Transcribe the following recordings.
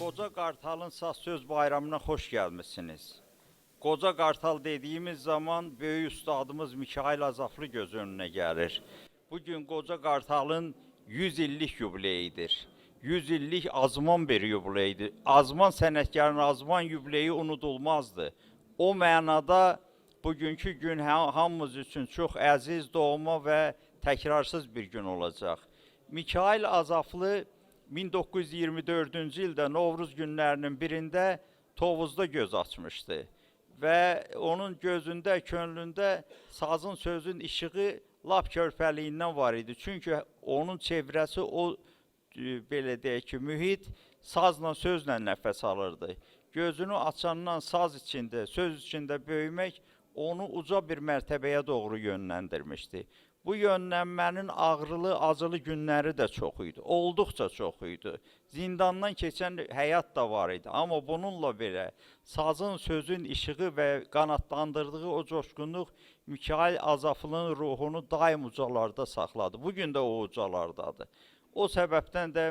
Qoca Qartalın saz söz bayramına xoş gəlmisiniz. Qoca Qartal dediğimiz zaman böyük üstadımız Mikail Azaflı göz önüne gəlir. Bugün Qoca Qartalın 100 illik yubileyidir. 100 illik azman bir yubileydir. Azman sənətkarın azman yubileyi unudulmazdı. O mənada bugünkü gün hamımız üçün çox əziz, doğma və təkrarsız bir gün olacaq. Mikail Azaflı 1924-cü ildə Novruz günlərinin birində Tovuzda göz açmışdı. Və onun gözündə, könlündə sazın sözün işığı lap körpəliyindən var idi. Çünki onun çevrəsi o, belə deyək ki, mühit sazla, sözlə nəfəs alırdı. Gözünü açandan saz içində, söz içində böyümək onu uca bir mərtəbəyə doğru yönləndirmişdi. Bu yönlənmənin ağrılı, acılı günləri də çox idi. Olduqca çox idi. Zindandan keçən həyat da var idi. Amma bununla belə sazın, sözün işığı və qanadlandırdığı o coşqunluq Mikail Azaflının ruhunu daim ucalarda saxladı. Bugün də o ucalardadır. O səbəbdən də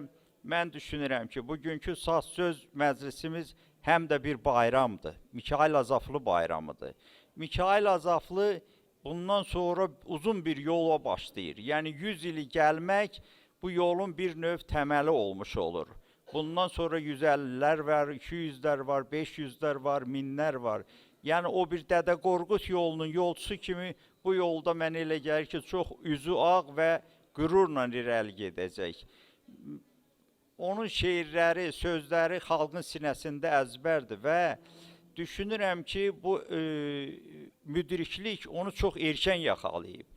mən düşünürəm ki, bugünkü saz söz məclisimiz həm də bir bayramdır. Mikail Azaflı bayramıdır. Mikail Azaflı bundan sonra uzun bir yola başlayır. Yəni 100 ili gəlmək bu yolun bir növ təməli olmuş olur. Bundan sonra 150'lər var, 200'lər var, 500'lər var, 1000'lər var. Yəni o bir Dədə Qorqud yolunun yolçusu kimi bu yolda mən elə gəlir ki, çox üzü ağ və qürurla irəli gedəcək. Onun şeirləri, sözləri xalqın sinəsində əzbərdir və düşünürəm ki, bu müdriklik onu çox erkən yaxalayıb.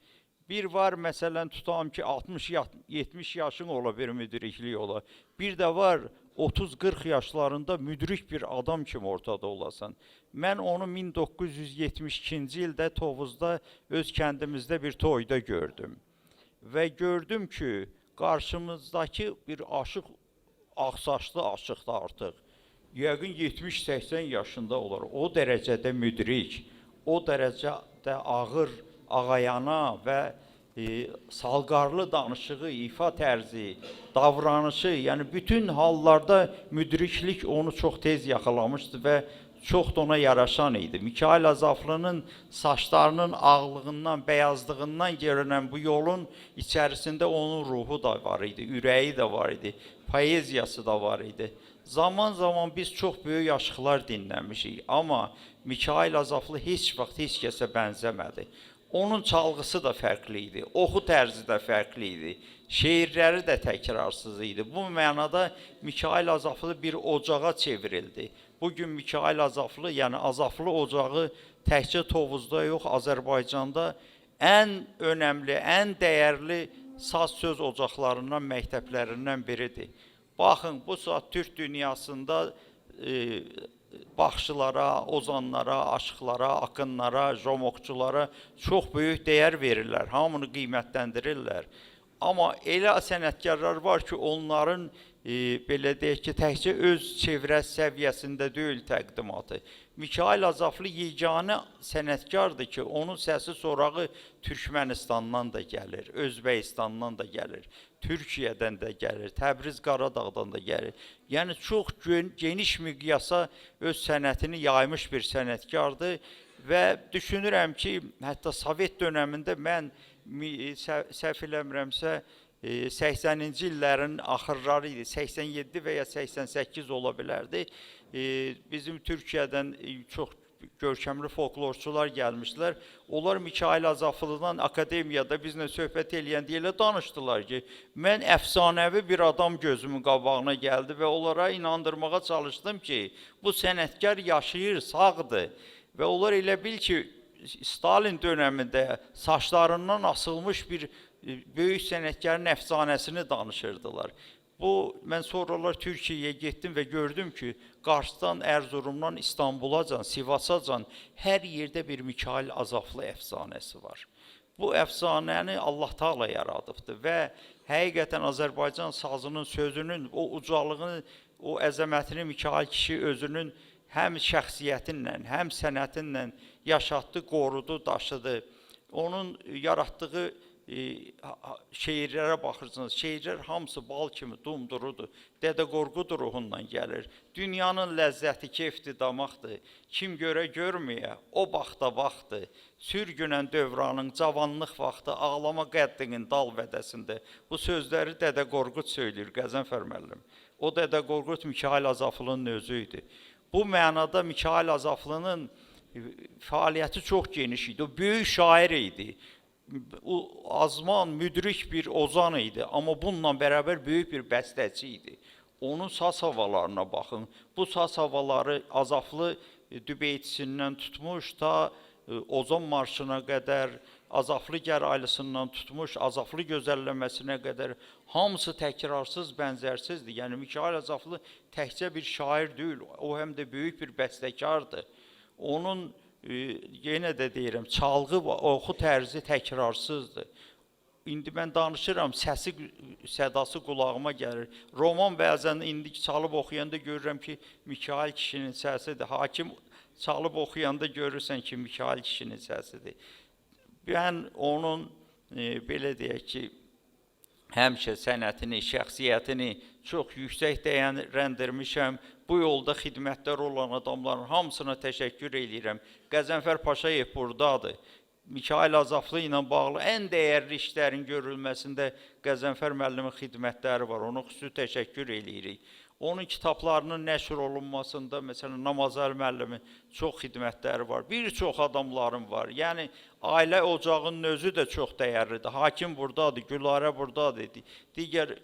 Bir var, məsələn, tutam ki, 60-70 yaşın ola bir müdriklik ola. Bir də var, 30-40 yaşlarında müdrik bir adam kimi ortada olasan. Mən onu 1972-ci ildə Tovuzda öz kəndimizdə bir toyda gördüm. Və gördüm ki, qarşımızdakı bir aşıq, ağsaçlı aşıqda artıq. Yəqin 70-80 yaşında olur. O dərəcədə müdrik, o dərəcədə ağır, ağayana və salqarlı danışığı, ifa tərzi, davranışı, yəni bütün hallarda müdriklik onu çox tez yaxalamışdı və çox da ona yaraşan idi. Mikail Azaflının saçlarının ağlığından, beyazlığından görünən bu yolun içərisində onun ruhu da var idi, ürəyi də var idi, poeziyası da var idi. Zaman zaman biz çox böyük aşıqlar dinləmişik, amma Mikail Azaflı heç vaxt heç kəsə bənzəmədi. Onun çalğısı da fərqli idi, oxu tərzi də fərqli idi, şeirləri də təkrarsız idi. Bu mənada Mikail Azaflı bir ocağa çevrildi. Bugün Mikail Azaflı, yəni Azaflı ocağı təkcə Tovuzda yox, Azərbaycanda ən önəmli, ən dəyərli saz söz ocaqlarından, məktəblərindən biridir. Baxın, bu saat Türk dünyasında baxışçılara, ozanlara, aşıqlara, akınlara, jomokçulara çox böyük dəyər verirlər, hamını qiymətləndirirlər. Amma elə sənətkarlar var ki, onların belə deyək ki, təkcə öz çevrə səviyyəsində deyil təqdimatı. Mikail Azaflı yeganə sənətkardır ki, onun səsi sorağı Türkmenistandan da gəlir, Özbəkistandan da gəlir, Türkiyədən də gəlir, Təbriz Qaradağdan da gəlir. Yəni çox geniş miqyasa öz sənətini yaymış bir sənətkardır və düşünürəm ki, hətta Sovet dönəmində mən səhv eləmirəmsə 80-ci illərin axırları idi, 87 və ya 88 ola bilərdi. Bizim Türkiyədən çox görkəmli folklorçular gəlmişlər. Onlar Mikail Azaflıdan akademiyada bizlə söhbət eləyəndə elə danışdılar ki, mən əfsanəvi bir adam gözümün qabağına gəldi və onlara inandırmağa çalışdım ki, bu sənətkar yaşayır, sağdır. Və onlar elə bil ki, Stalin dönəmində saçlarından asılmış bir böyük sənətkarın əfsanəsini danışırdılar. Mən sonralar Türkiyəyə getdim və gördüm ki, Qarsdan, Ərzurumdan, İstanbulacan, Sivasacan hər yerdə bir Mikail Azaflı əfsanəsi var. Bu əfsanəni Allah Taala yaradıbdır və həqiqətən Azərbaycan sazının sözünün o ucalığını, o əzəmətini Mikail kişi özünün həm şəxsiyyətinlə, həm sənətinlə yaşatdı, qorudu, daşıdı. Onun yaratdığı şeirlərə baxırsınız, şeirlər hamısı bal kimi dumdurudur. Dədə Qorqud ruhundan gəlir. Dünyanın ləzzəti keyfdir, damaqdır. Kim görə görməyə, o baxta baxdı. Sürgünən dövranın cavanlıq vaxtı, ağlama qəddinin dal vədəsində. Bu sözləri Dədə Qorqud söyləyir, Qəzənfər müəllim. O Dədə Qorqud Mikayıl Azaflının özü idi. Bu mənada Mikayıl Azaflının fəaliyyəti çox geniş idi. O böyük şair idi. O azman, müdrik bir ozan idi. Amma bununla bərabər böyük bir bəstəçi idi. Onun saz havalarına baxın. Bu saz havaları Azaflı dübeytisindən tutmuş ta Ozan marşına qədər, Azaflı gəraylısından tutmuş, Azaflı gözəlləməsinə qədər hamısı təkrarsız, bənzərsizdir. Yəni Mikayıl Azaflı təkcə bir şair deyil, o həm də böyük bir bəstəkardır. Onun yenə də deyirəm, çalğı və oxu tərzi təkrarsızdır. İndi mən danışıram, sədası qulağıma gəlir. Roman bəzən indi çalıb oxuyanda görürəm ki, Mikayıl kişinin səsidir. Hakim çalıb oxuyanda görürsən ki, Mikayıl kişinin səsidir. Mən onun, belə deyək ki, həmişə sənətini, şəxsiyyətini çox yüksək dəyərləndirmişəm. Bu yolda xidmətlər olan adamların hamısına təşəkkür edirəm. Qəzənfər Paşayev buradadır. Mikayıl Azaflı ilə bağlı ən dəyərli işlərin görülməsində Qəzənfər müəllimin xidmətləri var. Ona xüsusi təşəkkür edirik. Onun kitablarının nəşr olunmasında, məsələn, Namazəli müəllimin çox xidmətləri var. Bir çox adamların var. Yəni, ailə ocağının özü də çox dəyərlidir. Hakim buradadır, Gülarə buradadır, digər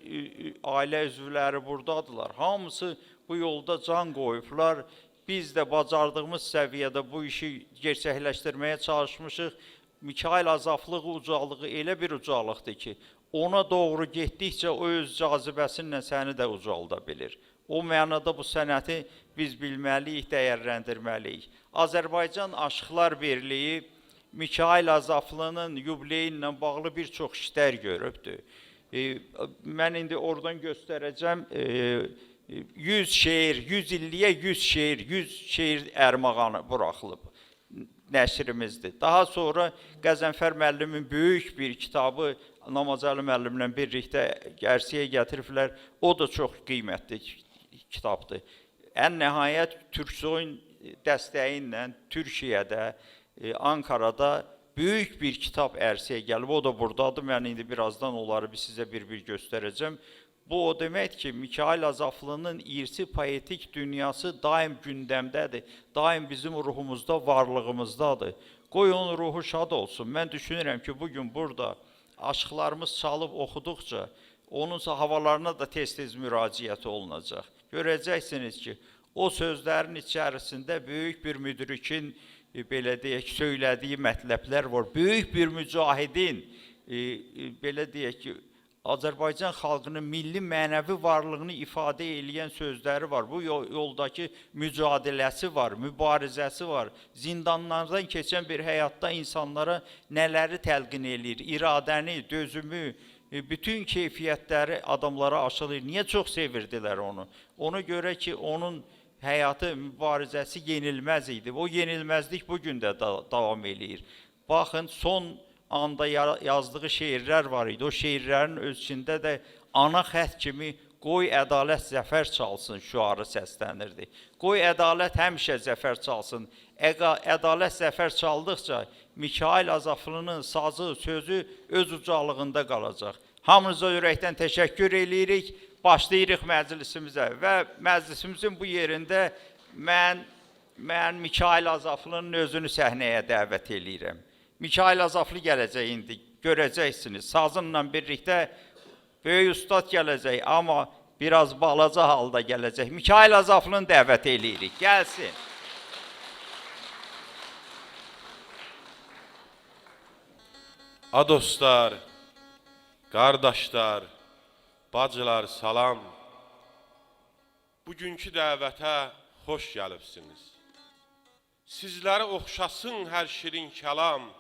ailə üzvləri buradadılar. Hamısı bu yolda can qoyublar. Biz də bacardığımız səviyyədə bu işi gerçəkləşdirməyə çalışmışıq. Mikayıl Azaflıq ucalığı elə bir ucalıqdır ki, ona doğru getdikcə o öz cazibəsinlə səni də ucalda bilir. O mənada bu sənəti biz bilməliyik, dəyərləndirməliyik. Azərbaycan Aşıqlar Birliyi Mikayıl Azaflının yubileyi ilə bağlı bir çox işlər görübdür. Mən indi oradan göstərəcəm. 100 şeir, 100 illiyə 100 şeir, 100 şeir ərmağanı buraxılıb nəşrimizdir. Daha sonra Qəzənfər müəllimin böyük bir kitabı Namazəli müəllimlə birlikdə Gərsiyə gətiriblər. O da çox qiymətli kitabdır. Ən nəhayət Türksoyun dəstəyi ilə Türkiyədə, Ankarada böyük bir kitab ərsəyə gəlib. O da buradadır. Mən indi birazdan onları sizə bir-bir göstərəcəm. Bu o deməkdir ki, Mikayıl Azaflının irsi poetik dünyası daim gündəmdədir. Daim bizim ruhumuzda, varlığımızdadır. Qoy onun ruhu şad olsun. Mən düşünürəm ki, bugün burada aşıqlarımız çalıb oxuduqca, onun havalarına da tez-tez müraciət olunacaq. Görəcəksiniz ki, o sözlərin içərisində böyük bir müdrikin, belə deyək, söylədiyi mətləblər var. Böyük bir mücahidin, belə deyək ki, Azərbaycan xalqının milli mənəvi varlığını ifadə edən sözləri var. Bu yoldakı mücadiləsi var, mübarizəsi var. Zindanlardan keçən bir həyatda insanlara nələri təlqin eləyir, iradəni, dözümü, bütün keyfiyyətləri adamlara aşılır. Niyə çox sevirdilər onu? Ona görə ki, onun həyatı, mübarizəsi yenilməz idi. O yenilməzlik bugün də davam eləyir. Baxın, son anda yazdığı şeirlər var idi. O şeirlərin öz içində də ana xət kimi qoy ədalət zəfər çalsın şüarı səslənirdi. Qoy ədalət həmişə zəfər çalsın. Ədalət zəfər çaldıqca Mikayıl Azaflının sazı, sözü öz ucalığında qalacaq. Hamınıza ürəkdən təşəkkür edirik. Başlayırıq məclisimizə və məclisimizin bu yerində mən Mikayıl Azaflının özünü səhnəyə dəvət edirəm. Mikayıl Azaflı gələcək indi, görəcəksiniz. Sazınla birlikdə böyük ustad gələcək, amma biraz balaca halda gələcək. Mikayıl Azaflını dəvət edirik, gəlsin. A dostlar, qardaşlar, bacılar, salam. Bugünkü dəvətə xoş gəlibsiniz. Sizləri oxşasın hər şirin kəlam.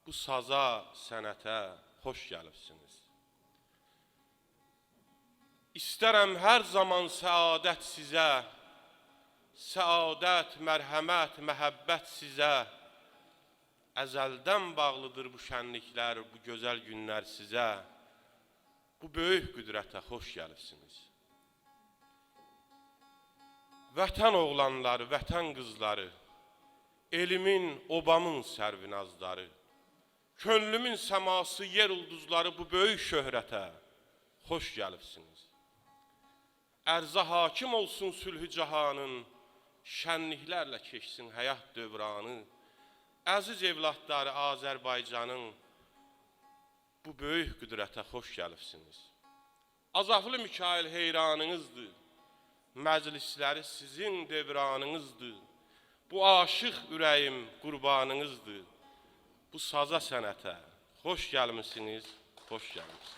Bu saza, sənətə xoş gəlibsiniz. İstərəm hər zaman səadət sizə, səadət, mərhəmət, məhəbbət sizə. əzəldən bağlıdır bu şənliklər, bu gözəl günlər sizə. Bu böyük qüdrətə xoş gəlibsiniz. Vətən oğlanları, vətən qızları, elimin, obamın sərvinazları, könlümün səması, yer ulduzları bu böyük şöhrətə xoş gəlibsiniz. Ərzə hakim olsun sülhü cahanın, şənliklərlə keçsin həyat dövranı, əziz evlatları Azərbaycanın bu böyük qüdrətə xoş gəlibsiniz. Azaflı Mikail heyranınızdır, məclisləri sizin devranınızdır. Bu aşıq ürəyim qurbanınızdır. Bu saza sənətə xoş gəlmişsiniz, xoş gəlmişsiniz.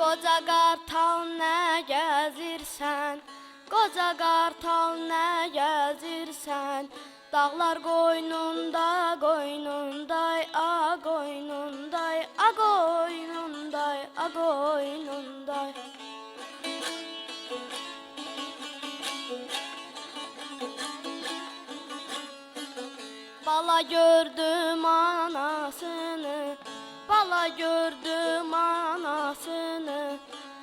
Qoca qartal nə gəzirsən, qoca qartal nə gəzirsən, dağlar qoynunda, qoynunday, a qoynunday, a qoynunday, a qoynunday. Bala gördüm anasını, bala gördüm anasını,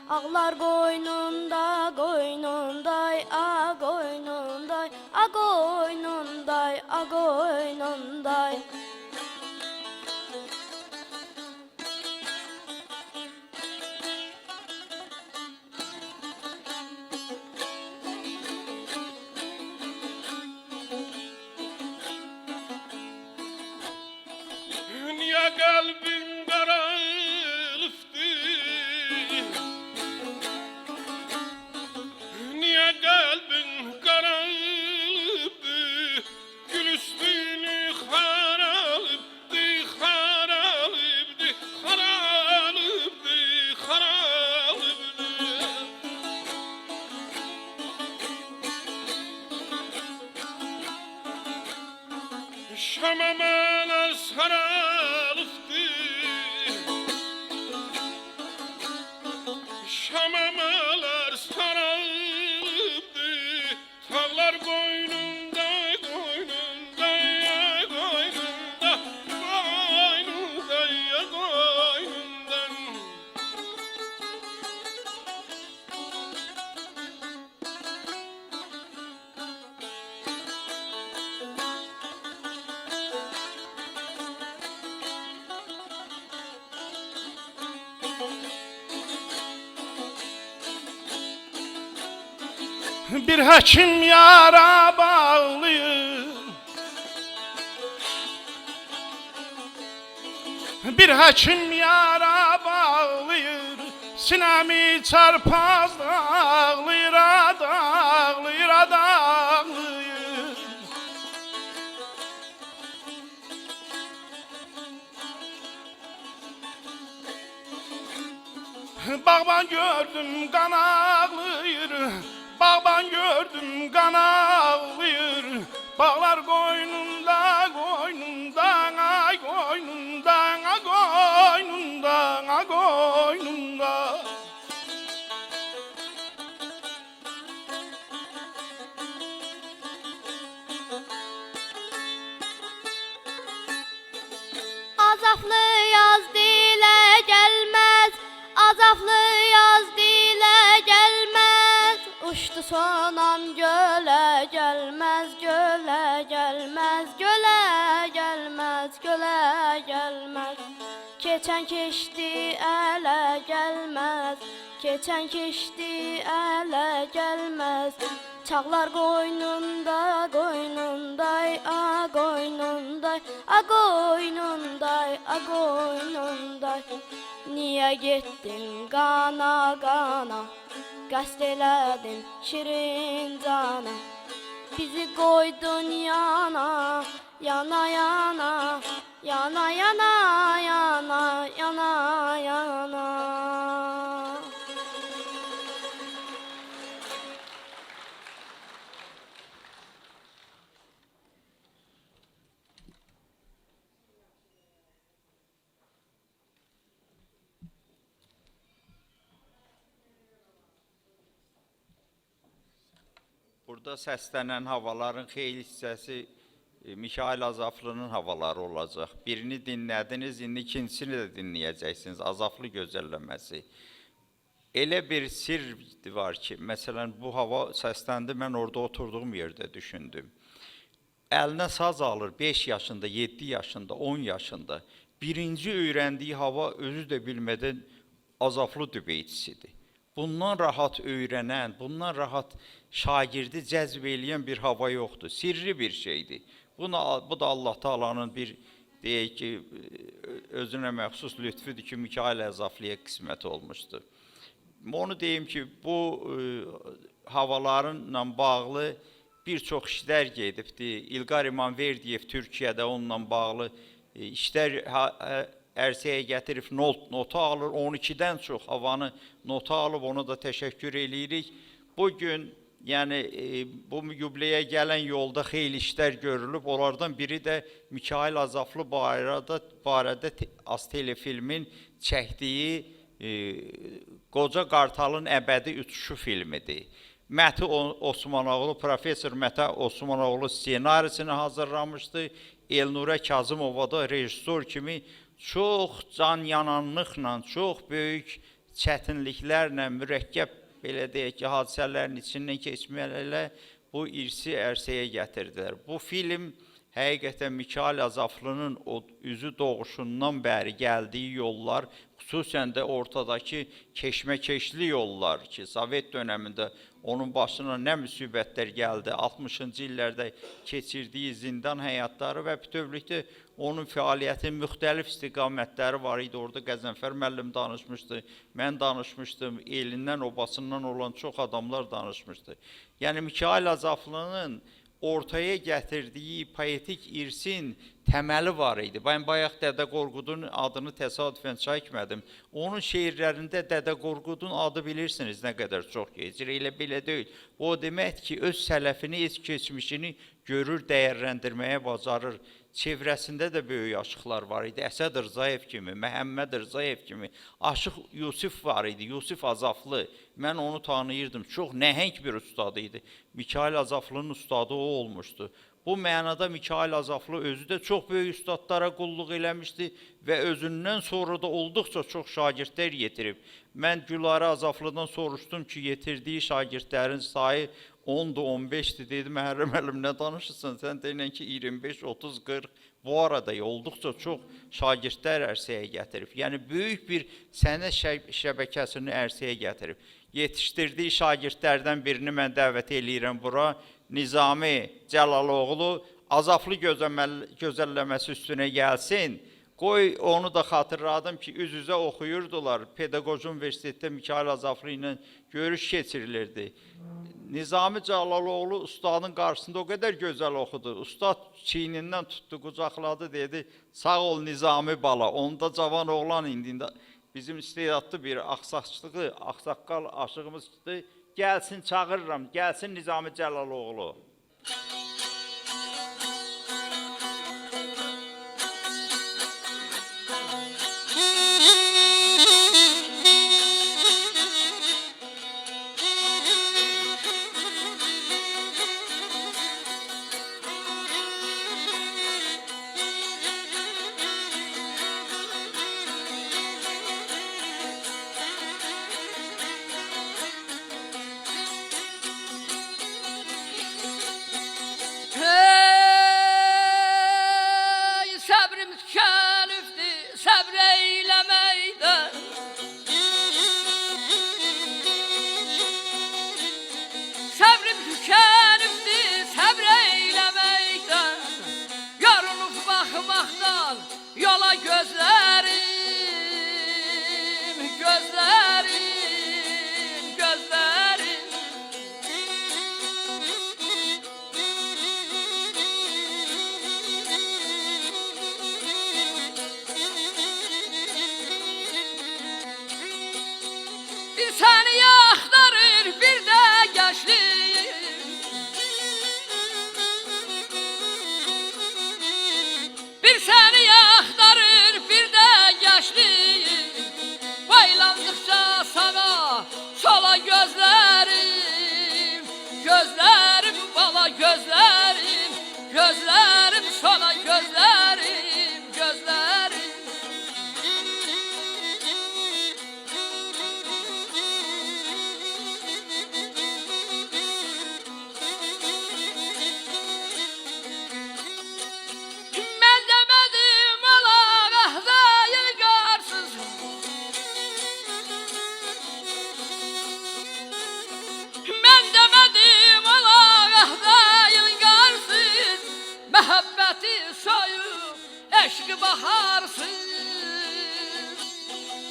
ağlar qoynunda, qoynunday, a qoynunday, a qoynunday, a qoynunday. Niye kalbin kararıftı? Niye kalbin kararıftı? Gül üstünü haralıptı, haralıptı, haralıptı, haralıptı. Şamamana sarılıftı, şamamalar sarılıptı, tağlar koynunda, koynunda, ya koynunda, koynunda, ya koynundan. Bir həkim yara bağlıyır, bir həkim yara bağlıyır, sinəmi çarpaz dağlayır, dağlayır, dağlayır. Bağban gördüm kan ağlayır, bağban gördüm kan ağlayır, bağlar koynunda, koynunda, ay koynunda, ay koynunda, ay koynunda. Azaflı yaz dilə gəlməz, azaflı yaz dilə gəlməz. Uçdu sonam gölə gəlməz, gölə gəlməz, gölə gəlməz, gölə gəlməz. Keçən keçdi ələ gəlməz, keçən keçdi ələ gəlməz. Çağlar qoynunda, qoynunday, a qoynunday, a qoynunday, a qoynunday. Niyə getdin qana, qana, qəsd elədin şirin cana. Bizi qoydun yana, yana yana, yana yana, yana yana yana. Burada səslənən havaların xeyli hissəsi Mikail Azaflı'nın havaları olacaq. Birini dinlədiniz, indi ikincisini də dinləyəcəksiniz. Azaflı gözəlləməsi. Elə bir sir var ki, məsələn, bu hava səsləndi, mən orada oturduğum yerdə düşündüm. Əlinə saz alır 5 yaşında, 7 yaşında, 10 yaşında. Birinci öyrəndiyi hava özü də bilmədən Azaflı dübeyçisidir. Bundan rahat öyrənən, bundan rahat şagirdi cəzb eləyən bir hava yoxdur. Sirri bir şeydir. Bu da Allah Taala'nın bir deyək ki, özünə məxsus lütfüdür ki, Mikail Azaflıya qismət olmuşdu. Onu deyim ki, bu havalarla bağlı bir çox işlər gedibdi. İlqar İmamverdiyev Türkiyədə onunla bağlı işlər ərsəyə gətirib nota alır. 12-dən çox havanı nota alıb, ona da təşəkkür eləyirik. Bugün, yəni bu yubileyə gələn yolda xeyli işlər görülüb. Onlardan biri də Mikail Azaflı barədə telefilmin çəkdiyi Qoca Qartalın Əbədi Uçuşu filmidir. Məti Osmanoğlu, Profesör Məti Osmanoğlu ssenarisini hazırlamışdı. Elnurə Kazımova da rejissor kimi çox can yananlıqla, çox böyük çətinliklərlə, mürəkkəb belə deyək ki, hadisələrin içindən keçmələrlə bu irsi ərsəyə gətirdilər. Bu film həqiqətən Mikail Azaflı'nın üzü doğuşundan bəri gəldiyi yollar, xüsusən də ortadakı keşməkeşli yollar ki, Sovet dönəmində onun başına nə müsibətlər gəldi, 60-cı illərdə keçirdiyi zindan həyatları və bütövlükdə onun fəaliyyətinin müxtəlif istiqamətləri var idi. Orada Qəzənfər müəllim danışmışdı, mən danışmışdım, elindən, obasından olan çox adamlar danışmışdı. Yəni, Mikail Azaflı'nın ortaya gətirdiyi poetik irsin təməli var idi. Ben bayaq Dədə Qorqudun adını təsadüfən çəkmədim. Onun şeirlərində Dədə Qorqudun adı bilirsiniz nə qədər çox geçir. Elə belə deyil. O demək ki, öz sələfini, öz keçmişini görür, dəyərləndirməyə bacarır. Çevrəsində də böyük aşıqlar var idi. Əsəd Rzayev kimi, Məhəmməd Rzayev kimi. Aşıq Yusif var idi, Yusif Azaflı. Mən onu tanıyırdım. Çox nəhəng bir ustad idi. Mikail Azaflı'nın ustadı o olmuşdu. Bu mənada Mikail Azaflı özü də çox böyük ustadlara qulluq eləmişdi və özündən sonra da olduqca çox şagirdlər yetirib. Mən Gülarə Azaflı'dan soruşdum ki, yetirdiyi şagirdlərin sayı 10-dur, 15-dir, dedim, Məhərrəm əlim, nə danışırsan, sən deyilən ki, 25, 30, 40, bu arada olduqca çox şagirdlər ərsəyə gətirib. Yəni, böyük bir sənət şəbəkəsini ərsəyə gətirib. Yetişdirdiyi şagirdlərdən birini mən dəvət eləyirəm bura, Nizami Cəlaloğlu, Azaflı gözəlləməsi üstünə gəlsin. Qoy onu da xatırladım ki, üz-üzə oxuyurdular. Pedaqoji Universitetdə Mikail Azaflı ilə görüş keçirilirdi. Nizami Cəlaloğlu ustadın qarşısında o qədər gözəl oxudu. Ustad çiynindən tutdu, qucaqladı, dedi, sağ ol Nizami bala. Onda cavan oğlan indi bizim istedadlı bir ağsaqqal aşığımızdır. Gəlsin, çağırıram, gəlsin Nizami Cəlaloğlu. gözlerim, gözlerim bala gözlerim, gözlerim sana gözlerim, gözlerim. Ben demedim Allah değil garsız. Ben demedim Allah değil garsız. Mehabbeti soyup eşki baharsız.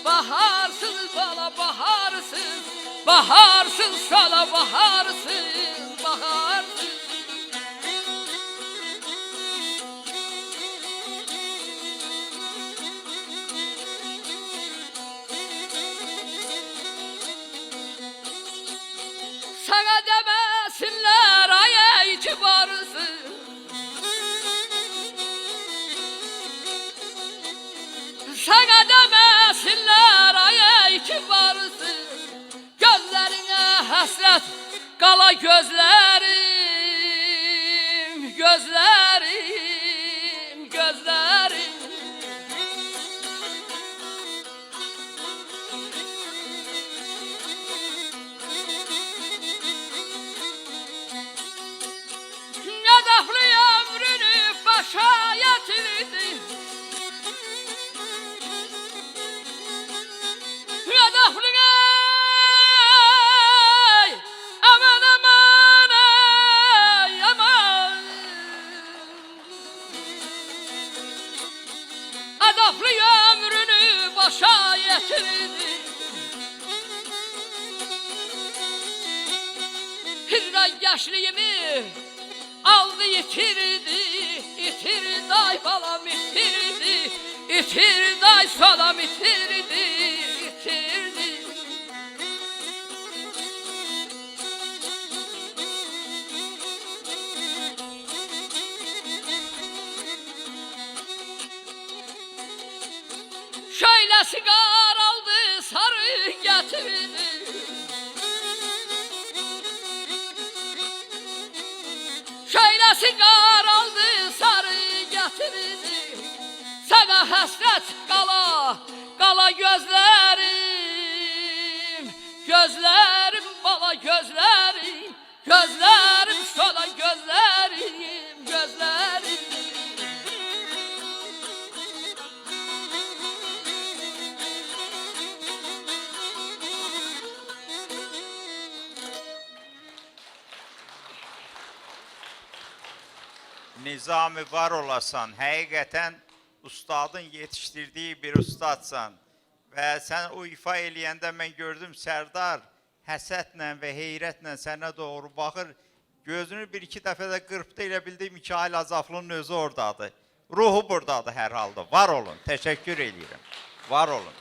Baharsız bana baharsız. Baharsız sana baharsız. Baharsız. Sana demesinler ay itibarsız. Sana demesinler ay itibarsız. Gözlerine hasret kala gözlerim, gözlerim, gözlerim. Hedefli ömrünü başa getirdi. Hedefli ay, aman aman ay, aman. Hedefli ömrünü başa getirdi. Hürriyet gençliğimi aldı yitirdi, yitirdi ay balam yitirdi, yitirdi ay salam yitirdi, yitirdi. Şöyle sigar aldı sarı getirdi. Şöyle sigar aldı sarı getirdi. Sana hasret kala, kala gözlerim, gözlerim bala gözlerim, gözlerim sana gözlerim, gözlerim. Nizami var olasan, həqiqətən ustadın yetişdirdiği bir ustadsan. Və sən o ifa eləyəndə mən gördüm Sərdar həsədlə və heyrətlə sənə doğru baxır. Gözünü bir iki dəfə də qırpdı, elə bildim Mikail Azaflının özü oradadır. Ruhu buradadır hər halda. Var olun, təşəkkür edirəm. Var olun.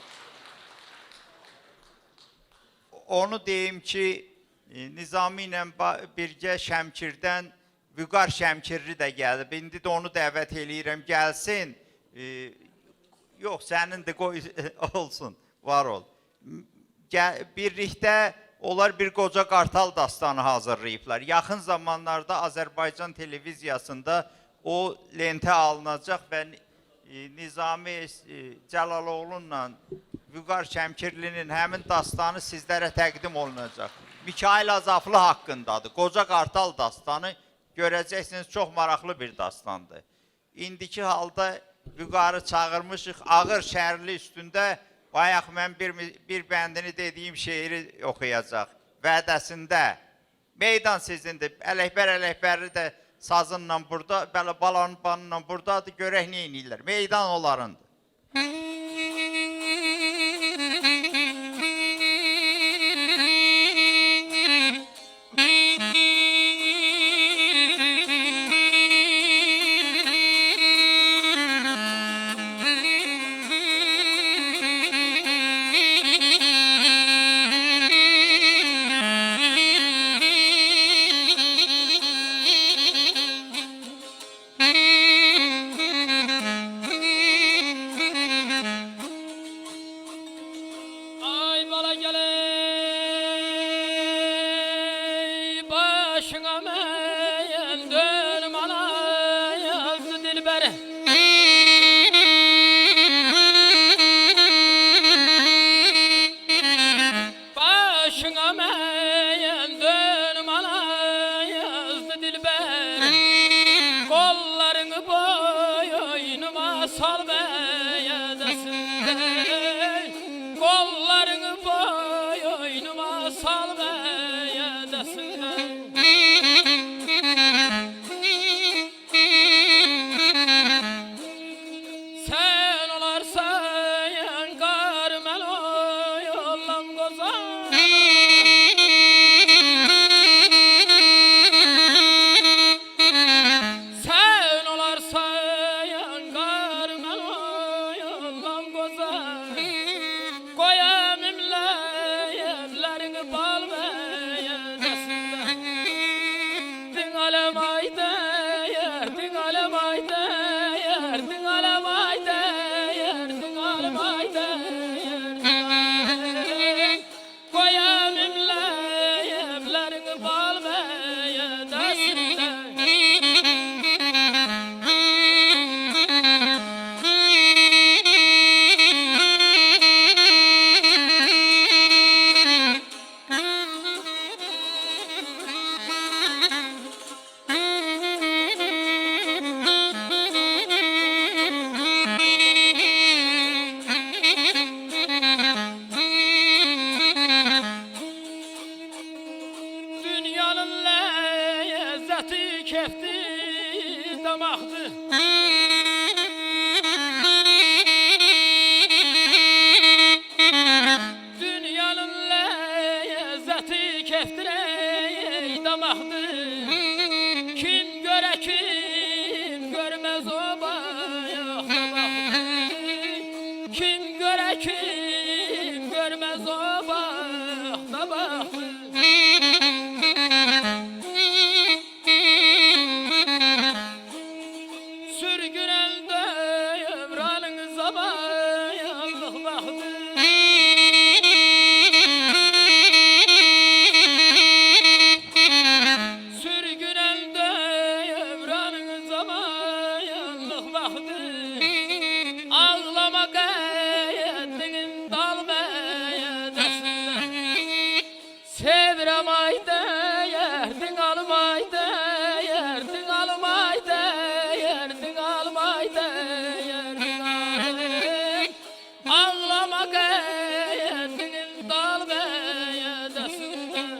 Onu deyim ki, Nizami ilə birgə Şəmkirdən Vüqar Şəmkirli də gəlib. İndi də onu dəvət eləyirəm, gəlsin. Yox, sənin də qoy olsun, var ol. Birlikdə onlar bir qoca qartal dastanı hazırlayıblar. Yaxın zamanlarda Azərbaycan televiziyasında o lentə alınacaq və Nizami Cəlaloğlu'nla Vüqar Şəmkirlinin həmin dastanı sizlərə təqdim olunacaq. Mikail Azaflı haqqındadır. Qoca qartal dastanı görəcəksiniz, çox maraqlı bir dastandır. İndiki halda Vüqarı çağırmışıq, ağır şəhərli üstündə bayaq mən bir bəndini dediyim şeiri oxuyacaq. Vədəsində meydan sizindir, ələkbər də sazınla burada, balanla buradadır, görək nə inirlər. Meydan onlarındır. sal meyedesinde, kollarını boynuma sal meyedesinde. Sen olarsan karmel yollam gozan. Sen olarsan karmel yollam gozan. Koyam evlerini bal meyedesinde. Din alem ayda yer, din alem ayda yer, din alem ayda yer, din alem ayda yer. Koyam evlerini bal meyedesinde. Dünyanın lezzeti kefti damaktı. Dünyanın lezzeti kefti damaktı. Kim göre kim görmez o bayakta baktı. Kim göre kim görmez o bayakta baktı. Sürgün elde ömralın zabayallık baktı. Sürgün elde ömralın zabayallık baktı. Ağlama gayetinin dal meyedesinde. Sevirem ayda yerdin almayda, yerdin almayda, yerdin almayda, yerdin almayda. Ağlama gayetinin dal meyedesinde.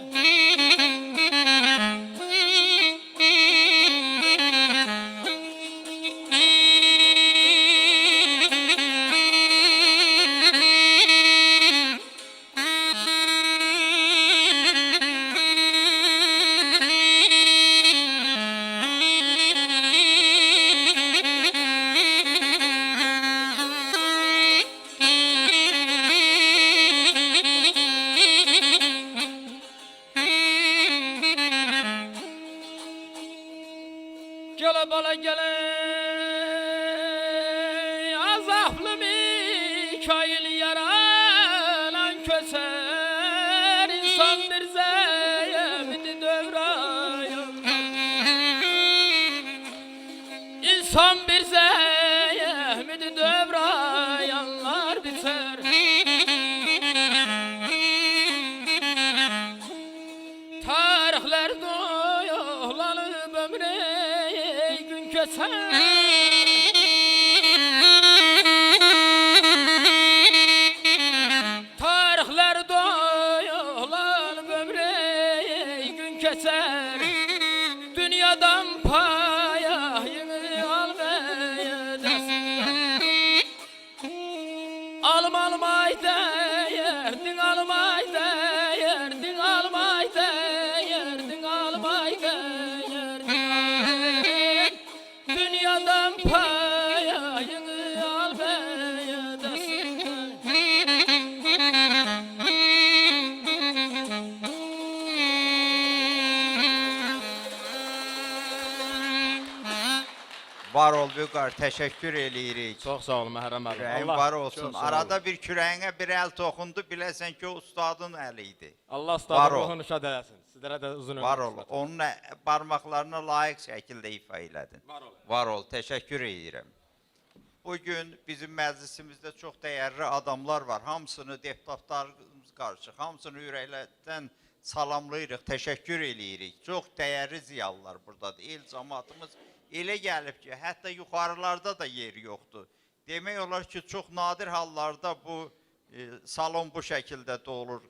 Gele bala gele azaplı Mikail yaralan köser. İnsan bir zeyemini dövrayım. İnsan bir zeyemini dövrayanlar biter. Tarihler doyulanıp ömre gün keser. Tarihler doyulanıp ömre gün keser. Dünyadan payını almayasın. Almayda yerdin almayda, yerdin almayda, yerdin almayda, yerdin almayda. Dünyadan payını almayasın. Var ol Büqar, teşekkür eləyirik. Çox sağ olun Məhrəm müəllim. Küreğin Allah var olsun. çox sağ olun. Arada bir küreğine bir el tokundu, biləsən ki o ustadın əliydi. Allah Var ustadı ol. ruhunu şad eləsin. Sizlərə də uzun ömür. Var ol. Onun parmaklarına layık şəkildə ifa elədin. Var ol. Var ol, teşekkür edirəm. Bugün bizim məclisimizdə çox dəyərli adamlar var. Hamısını deputatlarımız qarşı, hamısını ürəklərdən salamlayırıq, teşekkür eləyirik. Çox dəyərli ziyalılar buradadır. El cəmaatımız elə gəlib ki, hətta yuxarılarda da yer yoxdur. Demək olar ki, çox nadir hallarda bu salon bu şəkildə dolur.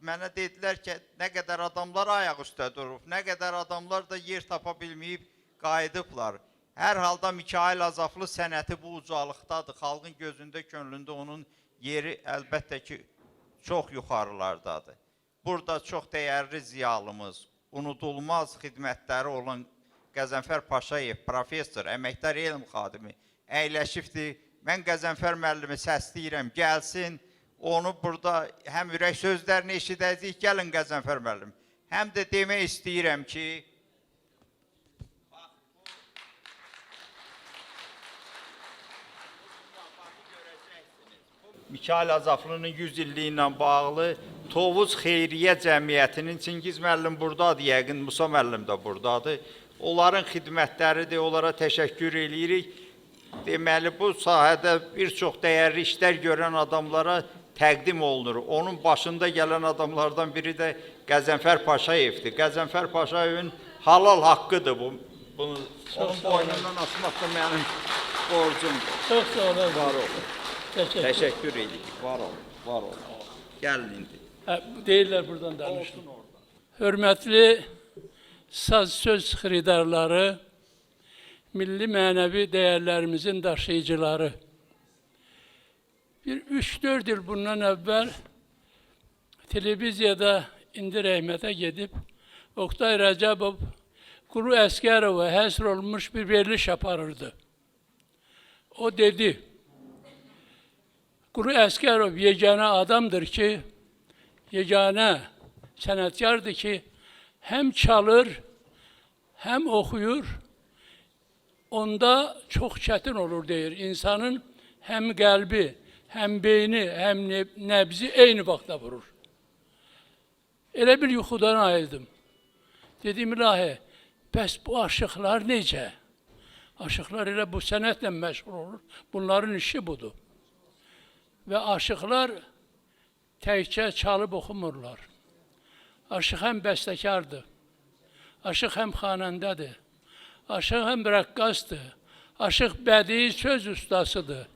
Mənə dedilər ki, nə qədər adamlar ayaq üstə durub, nə qədər adamlar da yer tapa bilməyib qayıdıblar. Hər halda Mikayıl Azaflı sənəti bu ucalıqdadır. Xalqın gözündə, könlündə onun yeri əlbəttə ki, çox yuxarılardadır. Burada çox dəyərli ziyalımız, unudulmaz xidmətləri olan Qəzənfər Paşayev, professor, əməkdar elm xadimi əyləşibdir. Mən Qəzənfər müəllimi səsləyirəm, gəlsin. Onu burada həm ürək sözlərini eşidəcəyik, gəlin Qəzənfər müəllim. Həm də demək istəyirəm ki, Mikayıl Azaflının 100 illiyi ilə bağlı Tovuz Xeyriyyə Cəmiyyətinin Çingiz müəllim buradadır, yəqin Musa müəllim də buradadır. Onların xidmətləridir, onlara təşəkkür edirik. Deməli, bu sahədə bir çox dəyərli işlər görən adamlara təqdim olunur. Onun başında gələn adamlardan biri də Qəzənfər Paşayevdir. Qəzənfər Paşayevin halal haqqıdır bu. Bunu onun boynundan asmaq da mənim borcumdur. Çox sağ olun. Var olun. Təşəkkür edirik. Var olun, var olun. Gəlin indi. Deyirlər buradan danışın. Hörmətli saz söz xiridarları, milli mənəvi dəyərlərimizin daşıyıcıları. Bir 3-4 il bundan əvvəl televiziyada indi rəhmətə gedib Oktay Rəcəbov Quru Əsgərova həsr olmuş bir veriliş aparırdı. O dedi, Quru Əsgərov yeganə adamdır ki, yeganə sənətkardır ki, həm çalır, həm oxuyur, onda çox çətin olur deyir. İnsanın həm qəlbi, həm beyni, həm nəbzi eyni vaxtda vurur. Elə bir yuxudan ayıldım. Dedim, ilahi, bəs bu aşıqlar necə? Aşıqlar elə bu sənətlə məşğul olur. Bunların işi budur. Və aşıqlar təkcə çalıb oxumurlar. Aşıq həm bəstəkardır. Aşıq həm xanəndədir. Aşıq həm rəqqasdır. Aşıq bədii söz ustasıdır.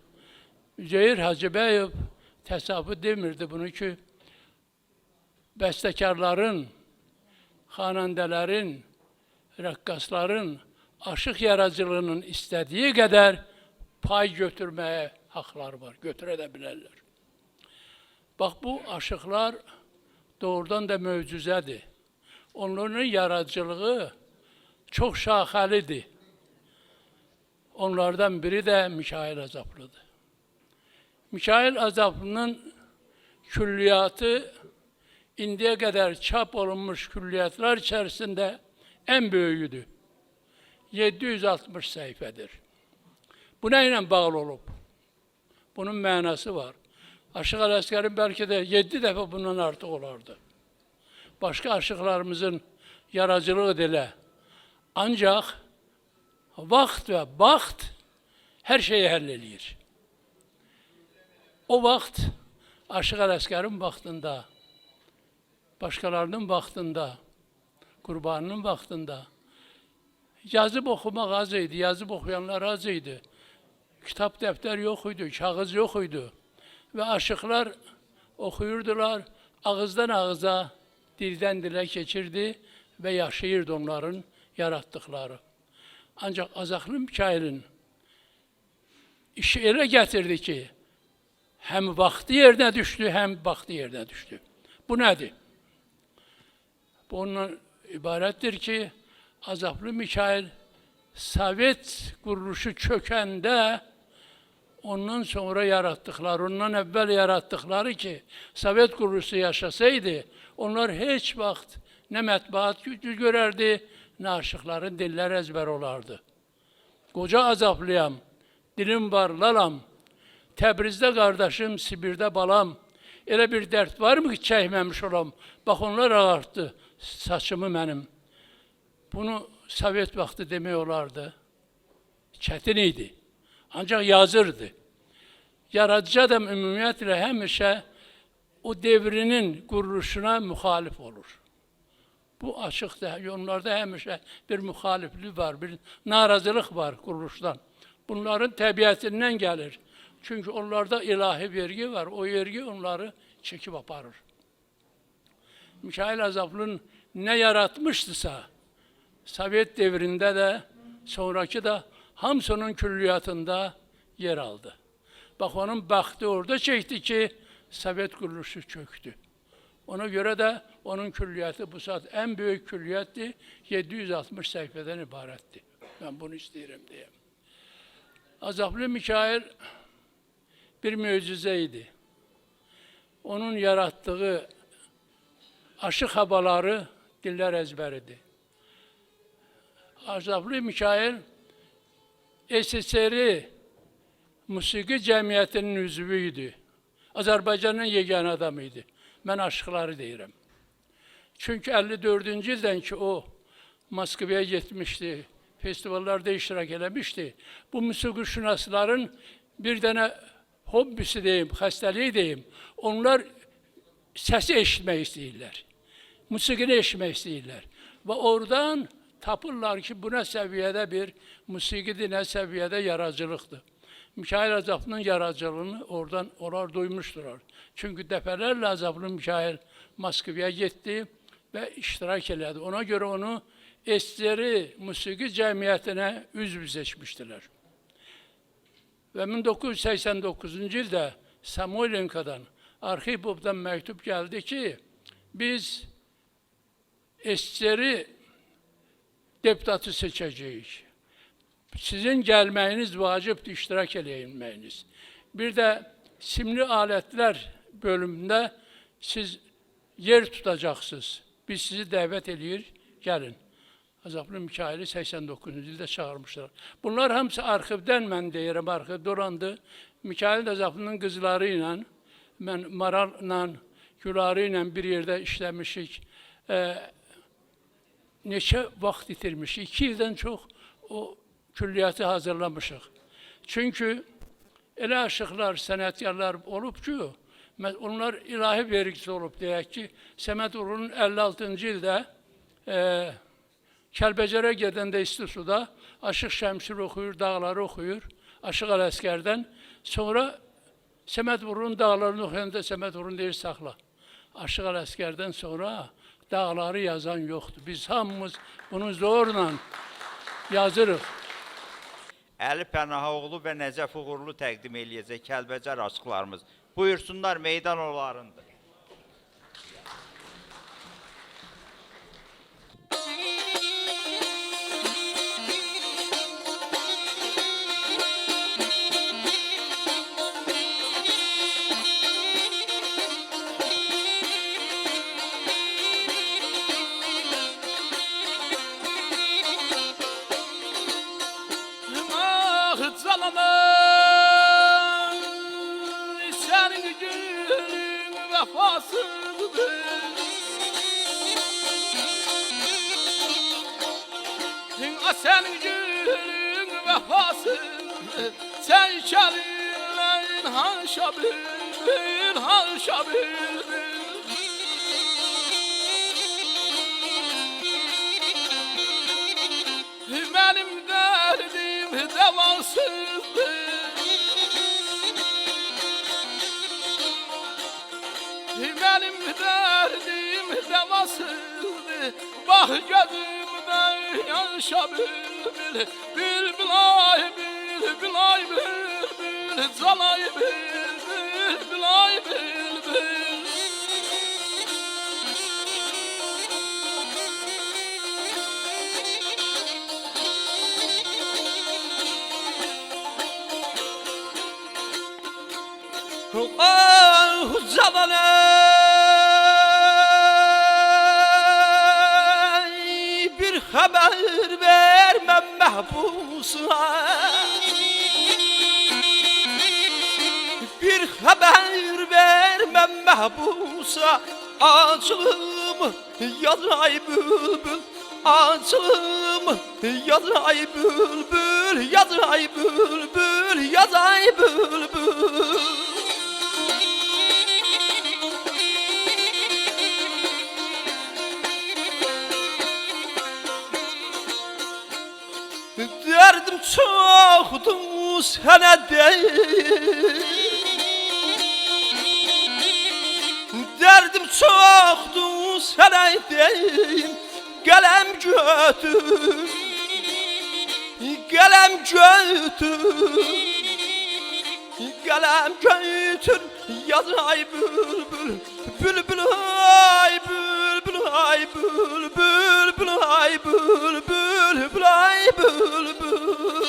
Üzeyir Hacıbəyev təsavvür demirdi bunu ki, bəstəkarların, xanəndələrin, rəqqasların aşıq yaradıcılığının istədiyi qədər pay götürməyə haqları var, götürə də bilərlər. Bax, bu aşıqlar doğrudan da möcüzədir. Onların yaradıcılığı çox şaxəlidir. Onlardan biri də Mikayıl Azaflıdır. Mikayıl Azaflının külliyatı indiyə qədər çap olunmuş külliyatlar içərisində ən böyüdür. 760 səhifədir. Bu nə ilə bağlı olub? Bunun mənası var. Aşıq Ələsgərin bəlkə də 7 dəfə bundan artıq olardı. Başqa aşıqlarımızın yaradıcılığı delə. Ancaq vaxt və vaxt hər şeyi həll eləyir. O vaxt Aşıq Ələsgərin vaxtında, başqalarının vaxtında, Qurbanının vaxtında yazıb oxumaq az idi, yazıb oxuyanlar az idi. Kitab, dəftər yox idi, kağız yox idi. Və aşıqlar oxuyurdular, ağızdan ağıza, dildən dilə keçirdi və yaşayırdı onların yaratdıqları. Ancaq Azaflı Mikayılın işi elə gətirdi ki, həm vaxtı yerinə düşdü, həm vaxtı yerinə düşdü. Bu nədir? Bu ondan ibarətdir ki, Azaflı Mikayıl Sovet quruluşu çökəndə ondan sonra yaratdıqları, ondan əvvəl yaratdıqları ki, Sovet quruluşu yaşasaydı, onlar heç vaxt nə mətbuat gücü görərdi, nə aşıqların dillər əzbər olardı. Qoca Azaflıyam, dilim var lalam, Təbrizdə qardaşım, Sibirdə balam, elə bir dərd var mı ki, çəkməmiş olam? Bax, onlar ağartdı saçımı mənim. Bunu Sovet vaxtı demək olardı. Çətin idi. Ancaq yazırdı. Yaradıcı adam ümumiyyətlə həmişə o devrinin quruluşuna müxalif olur. Bu açıqdır. Onlarda həmişə bir müxaliflik var, bir narazılıq var quruluşdan. Bunların təbiətindən gəlir. Çünkü onlarda ilahi vergi var. O vergi onları çekip aparır. Mikail Azaplı'nın ne yaratmıştısa Sovyet devrinde de sonraki de hamısının külliyatında yer aldı. Bak onun baktı orada çekti ki Sovyet kuruluşu çöktü. Ona göre de onun külliyatı bu saat en büyük külliyattı. 760 sayfadan ibaretti. Ben bunu isterim diye. Azaplı Mikail bir mucizeydi. Onun yarattığı aşık havaları diller ezberidi. Azaplı Mikail SSR'i Musiki Cemiyeti'nin üzvüydü. Azerbaycan'ın yegane adamıydı. Ben aşıkları deyirəm. Çünkü 54-cü ildən ki o Moskvaya gitmişti, festivallarda iştirak eləmişdi. Bu musiqişünasların bir dənə hobbisi deyim, xəstəliyi deyim. Onlar səsi eşitmək istəyirlər. Musiqini eşitmək istəyirlər. Və oradan tapırlar ki, bu nə səviyyədə bir musiqidir, nə səviyyədə yaradıcılıqdır. Mikail Azaplı'nın yaradıcılığını oradan onlar duymuşdular. Çünkü dəfələrlə Azaplı Mikail Moskvaya gitti ve iştirak elədi. Ona göre onu SSR Musiki Cemiyeti'ne üzv seçmiştiler. Ve 1989'cu ildə Samoylenko'dan, Arxipov'dan mektup geldi ki, biz SSR'i deputatı seçeceğiz. Sizin gəlməyiniz vacibdir, iştirak eləyilməyiniz. Bir də simli alətlər bölümündə siz yer tutacaqsınız. Biz sizi dəvət eləyir, gəlin. Azaplı Mikail'i 89-cu ildə çağırmışlar. Bunlar hamısı arxivdən mən deyirəm, arxivdə orandı. Mikail Azaplı'nın qızları ilə, mən Maral'la, Güları ilə bir yerdə işləmişik. Neçə vaxt itirmişik, 2 ildən çox o külliyatı hazırlamışıq. Çünkü elə aşıqlar, sənətkarlar olub ki, onlar ilahi vergisi olub deyək ki, Səməd Urunun 56-cı ildə Kəlbəcərə gedəndə İstisuda Aşıq Şəmşir oxuyur, dağları oxuyur, Aşıq Ələskərdən. Sonra Səməd Urunun dağlarını oxuyanda Səməd Urun deyir, saxla. Aşıq Ələskərdən sonra dağları yazan yoxdur. Biz hamımız bunu zorla yazırıq. Əli Pənahoğlu və Nəcəf Uğurlu təqdim eləyəcək Kəlbəcər aşıqlarımız. Buyursunlar, meydan onlarındır. Senin gülün vefasızdır. Senin gülün vefasızdır. Sen şerinlerin haşa bülbül, haşa bülbül. Benim derdim devasızdır. Benim derdim devasızdır. Bak gözümden yaşa bülbül. Bülbül ay bülbül ay bülbül. Zalay bülbül ay bülbül. Ah zamanı bir haber vermem mahpusa. Bir haber vermem mahpusa. Açılım yazay bülbül. Açılım yazay bülbül. Yazay bülbül. Yazay bülbül. Derdim çoxdur sənə deyim. Dərdim çoxdur sənə deyim. Qələm götür, qələm götür, qələm götür, yaz ay bülbül, bülbül ay bülbül ay bülbül, bülbül ay bülbül, bülbül ay bülbül.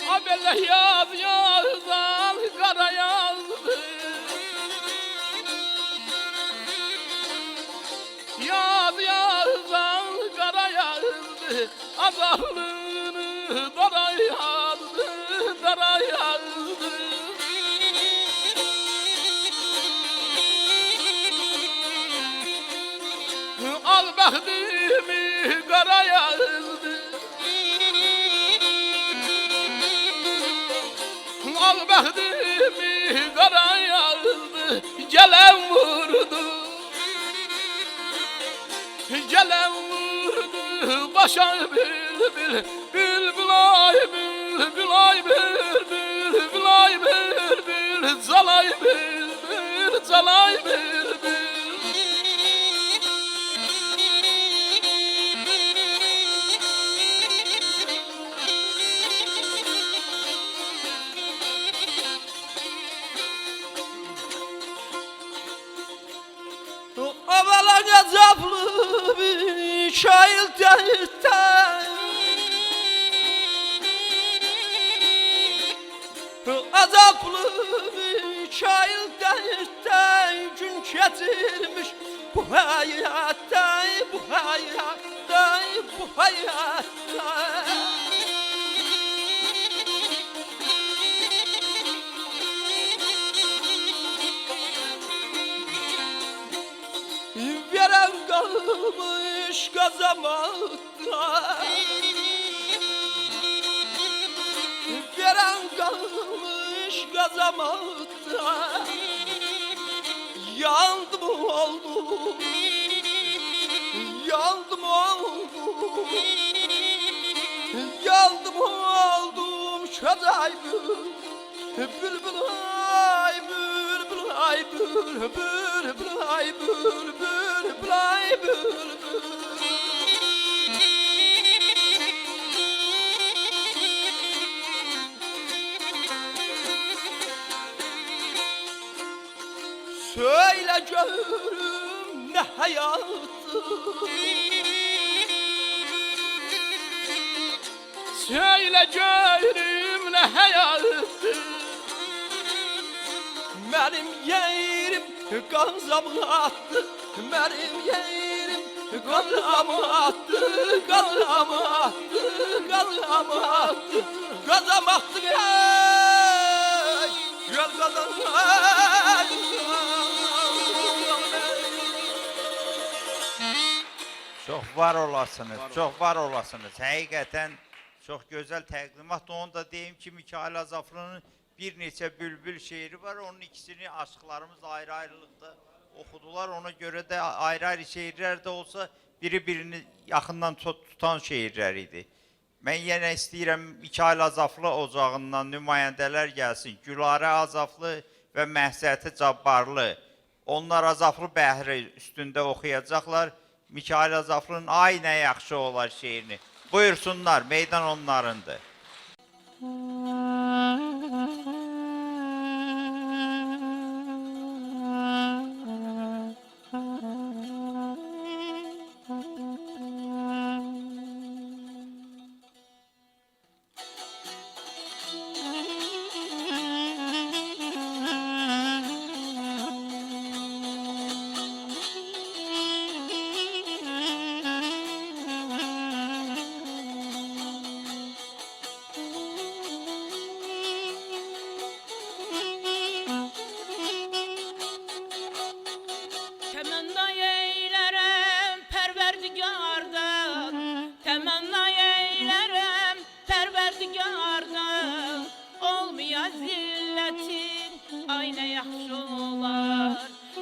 Abella yaz yazdan kara yazdı. Yaz yazdan kara yazdı. Azallığını dara yazdı, dara yazdı. Al bəxtimi qara yazdı. Al bəxtimi qara yazdı. Gələn vurdu, gələn vurdu. Başa bülbül, bülbül ay bülbül ay bülbül, bülbül ay bülbül, zalay bülbül, zalay bülbül. Avala gazaplı bir şair dertten, azaplı bir şair dertten gün getirmiş bu hayatta, bu hayatta, bu hayatta. Veren kalmış kazamakta, veren kalmış kazamakta. Yandım oldum, yandım oldum, yandım oldum şaday bülbül ay bülbül ay bülbül, bülbül ay bülbül, bülbül ay bülbül. Söyle görüm ne hayatı, Söyle görüm ne hayatı. benim yerim gazamı attı, benim yerim gazamı attı, gazamı attı, gazamı attı, gazamı attı, ey, gel gazamı attı. Çox var olasınız, çox var olasınız. Həqiqətən çox gözəl təqdimat. Onu da deyim ki, Mikayıl Azaflı'nın bir neçə bülbül şeiri var. Onun ikisini aşıqlarımız ayrı-ayrılıqda oxudular. Ona görə də ayrı-ayrı şeirlər də olsa biri-birini yaxından tutan şeirlər idi. Mən yenə istəyirəm Mikayıl Azaflı ocağından nümayəndələr gəlsin. Gülarə Azaflı və Məhsəti Cabbarlı. Onlar Azaflı Bəhri üstündə oxuyacaqlar. Mikayıl Azaflı'nın ay nə yaxşı olar şeirini. Buyursunlar, meydan onlarındır.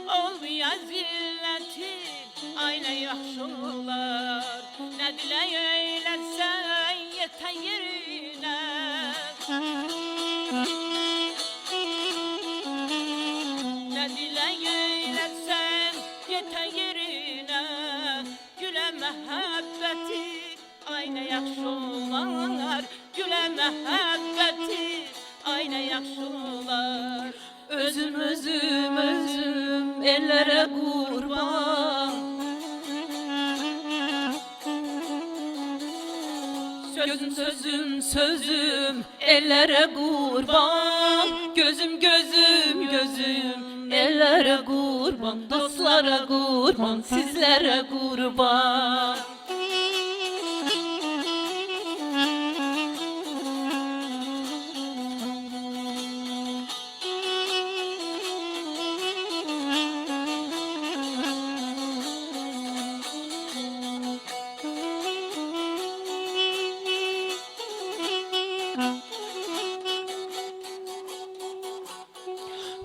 olmaya zilletin ayna yaxşı olar. Ne dilek eylersen yeten yerine. Ne dilek eylersen yeten yerine. Güle mehabbeti ayna yaxşı olar. Güle mehabbeti ayna yaxşı olar. Özüm özüm özüm ellere kurban. Gözüm sözüm sözüm ellere kurban. Gözüm gözüm gözüm ellere kurban. Dostlara kurban, sizlere kurban.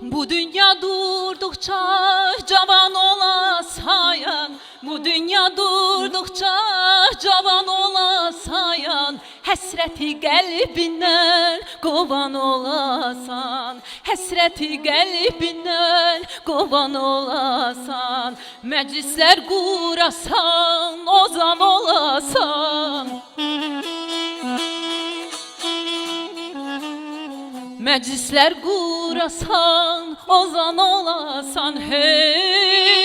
Bu dünya durdukça cavan olasayan. Bu dünya durdukça cavan olasayan. Həsrəti qəlbindən qovan olasan. Həsrəti qəlbindən qovan olasan. Məclislər qurasan, ozan olasan. Məclislər qurasan, ozan olasan, hey.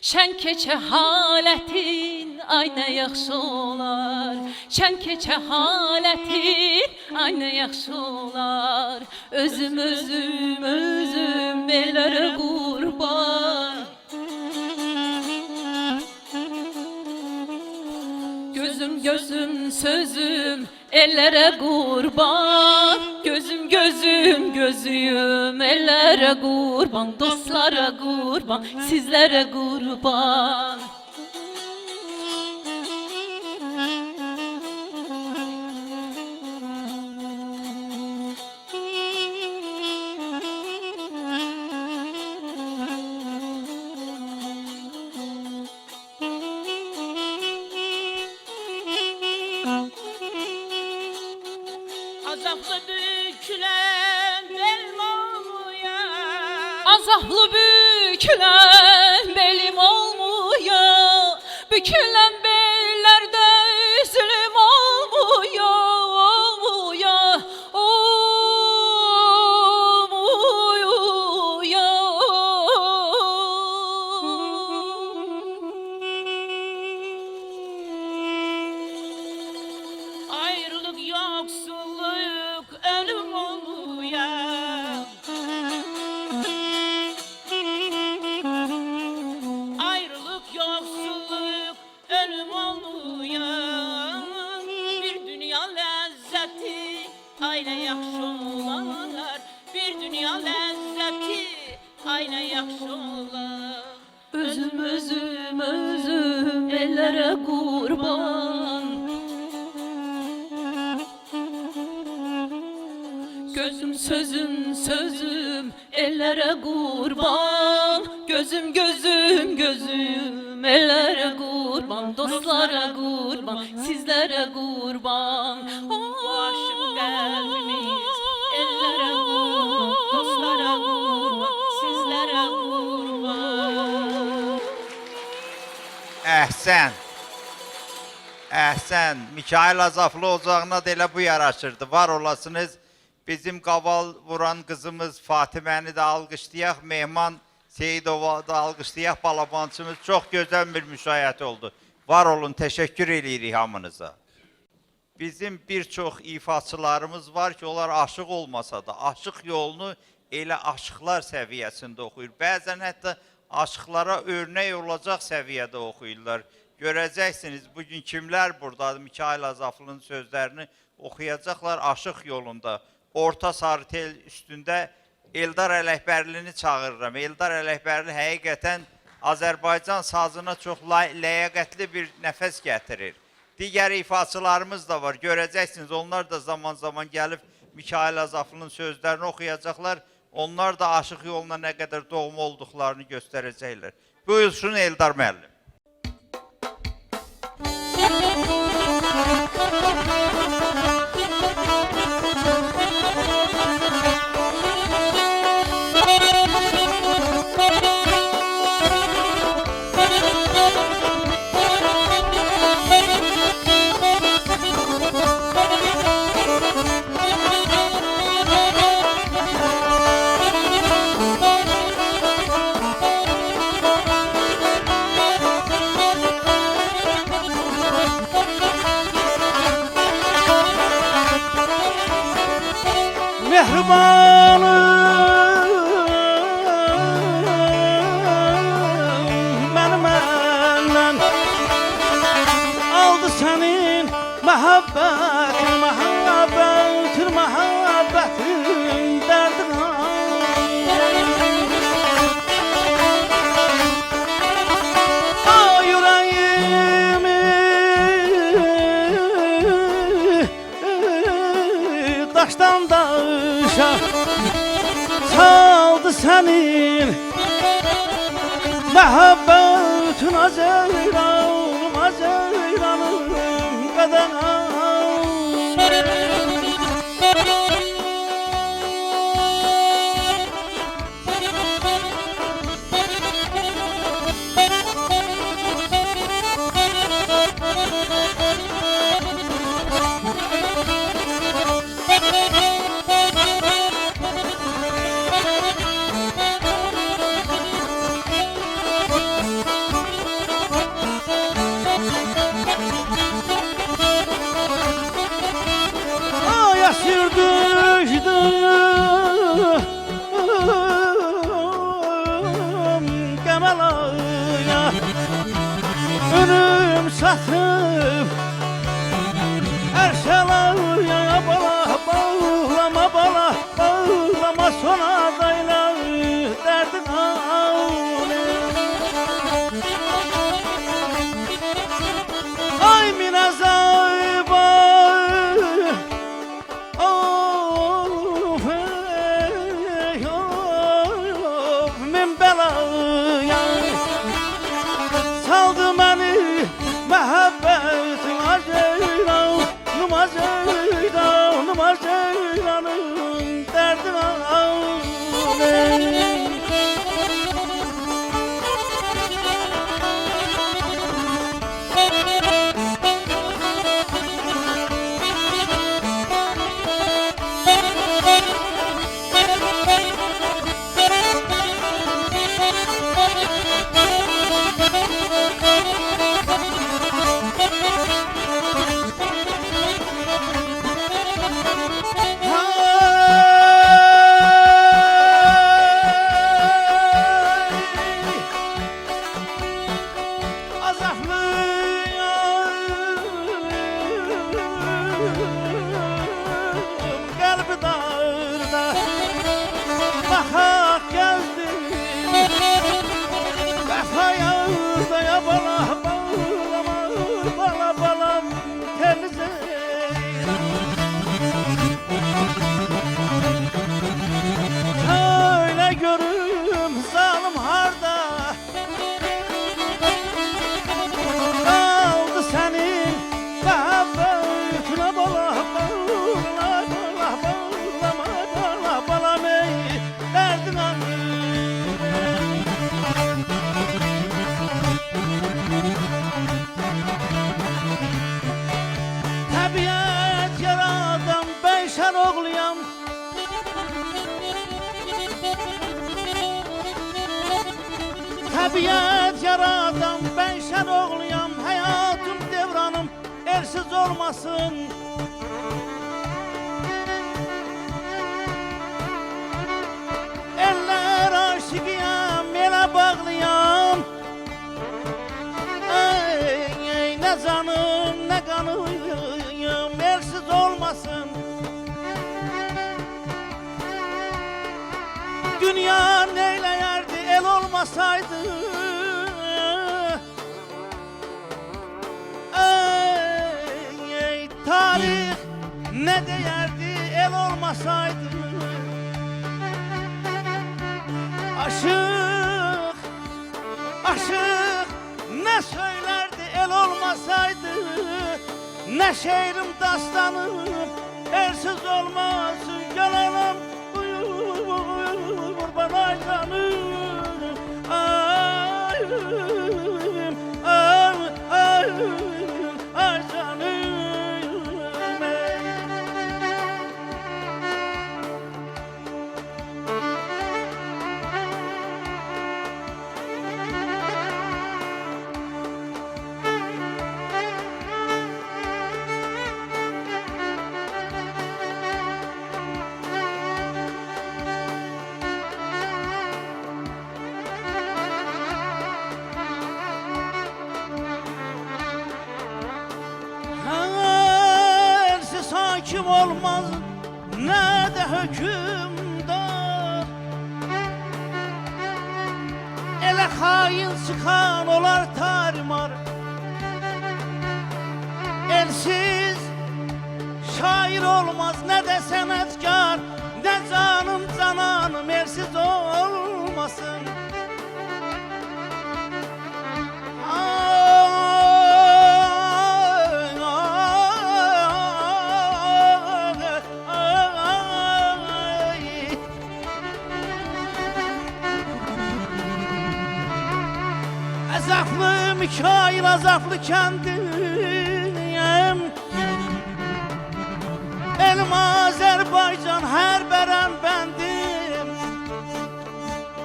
Şən keçə halətin, ay nə yaxşı olar. Şən keçə halətin, ay nə yaxşı olar. Özüm özüm özüm belərə qurban. Gözüm gözüm sözüm ellere kurban. Gözüm gözüm gözüm ellere kurban. Dostlara kurban, sizlere kurban. Azaplı bükülen belim olmuyor. Azaplı bükülen belim olmuyor. Bükülen bellerde üzülüm olmuyor. Olmuyor. Ayrılık yoksulluk ölüm oluyor. Ayrılık yoksulluk ölüm oluyor. Bir dünya lezzeti ayna yaxşı olar. Bir dünya lezzeti ayna yaxşı olar. Özüm özüm özüm ellere kurban. Gözüm sözüm sözüm ellere kurban. Gözüm gözüm gözüm ellere kurban. Dostlara kurban, sizlere kurban. Bu aşık kalbimiz ellere kurban. Dostlara kurban, sizlere kurban. Əhsən. Əhsən. Mikail Azaflı ocağına da elə bu yaraşırdı. Var olasınız. Bizim qaval vuran qızımız Fatiməni də alqışlayaq. Mehman Seyidova da alqışlayaq. Balabançımız çox gözəl bir müşayiət oldu. Var olun, təşəkkür edirik hamınıza. Bizim bir çox ifaçılarımız var ki, onlar aşıq olmasa da, aşıq yolunu elə aşıqlar səviyyəsində oxuyur. Bəzən hətta aşıqlara örnək olacaq səviyyədə oxuyurlar. Görəcəksiniz, bugün kimlər buradadır? Mikail Azaflının sözlərini oxuyacaqlar aşıq yolunda. Orta Sarıtel üstündə Eldar Ələkbərlini çağırıram. Eldar Ələkbərli həqiqətən Azərbaycan sazına çox ləyaqətli bir nəfəs gətirir. Digər ifaçılarımız da var. Görəcəksiniz, onlar da zaman zaman gəlib Mikail Azaflının sözlərini oxuyacaqlar. Onlar da aşıq yoluna nə qədər doğma olduqlarını göstərəcəklər. Buyursun Eldar müəllim. Mehribanım benim elimden aldı senin muhabbetin, muhabbetin, muhabbetin derdin. O yüreğimi taştan taşa saldı senin muhabbetin, azeyranım, azeyranım bedena. Ay esir düşdüm Qəməlaya, önüm satıp Erşəlaya, bala bağlama, bala bağlama, sona dayla derdin ağlı. Ay minazayba, of ey of min belaya, saldı beni muhabbetin, azeyranım, azeyranım, azeyranım derdin ağlı. Söyle görüm zalim harda kaldı senin muhabbetine, bala bağla, bala bağlama, bala balam ey derdin ağlı. Təbiət yaradan bəyşər oğluyam, təbiət yaradan bəyşər oğluyam, həyatım devranım ersiz olmasın. Eller aşıqıyam, elə bağlıyam. Ey, nə canım, nə qanıyım, ersiz olmasın. Dünya neyləyərdi el olmasaydı, ey, tarix ne deyərdi el olmasaydı. Aşık, aşık ne söylerdi el olmasaydı, ne şehrim dastanım elsiz olmasın. Gel anam kurban ay canım, ay ay ay ay canım ey. Elsiz hakim olmaz ne de hükümdar. Ele hain çıkan olar tarimar. Elsiz şair olmaz ne de senetkar, ne canım cananım elsiz olmasın. Azaflı Mikail, azaflı kendim. Elim Azerbaycan, her beren bendim.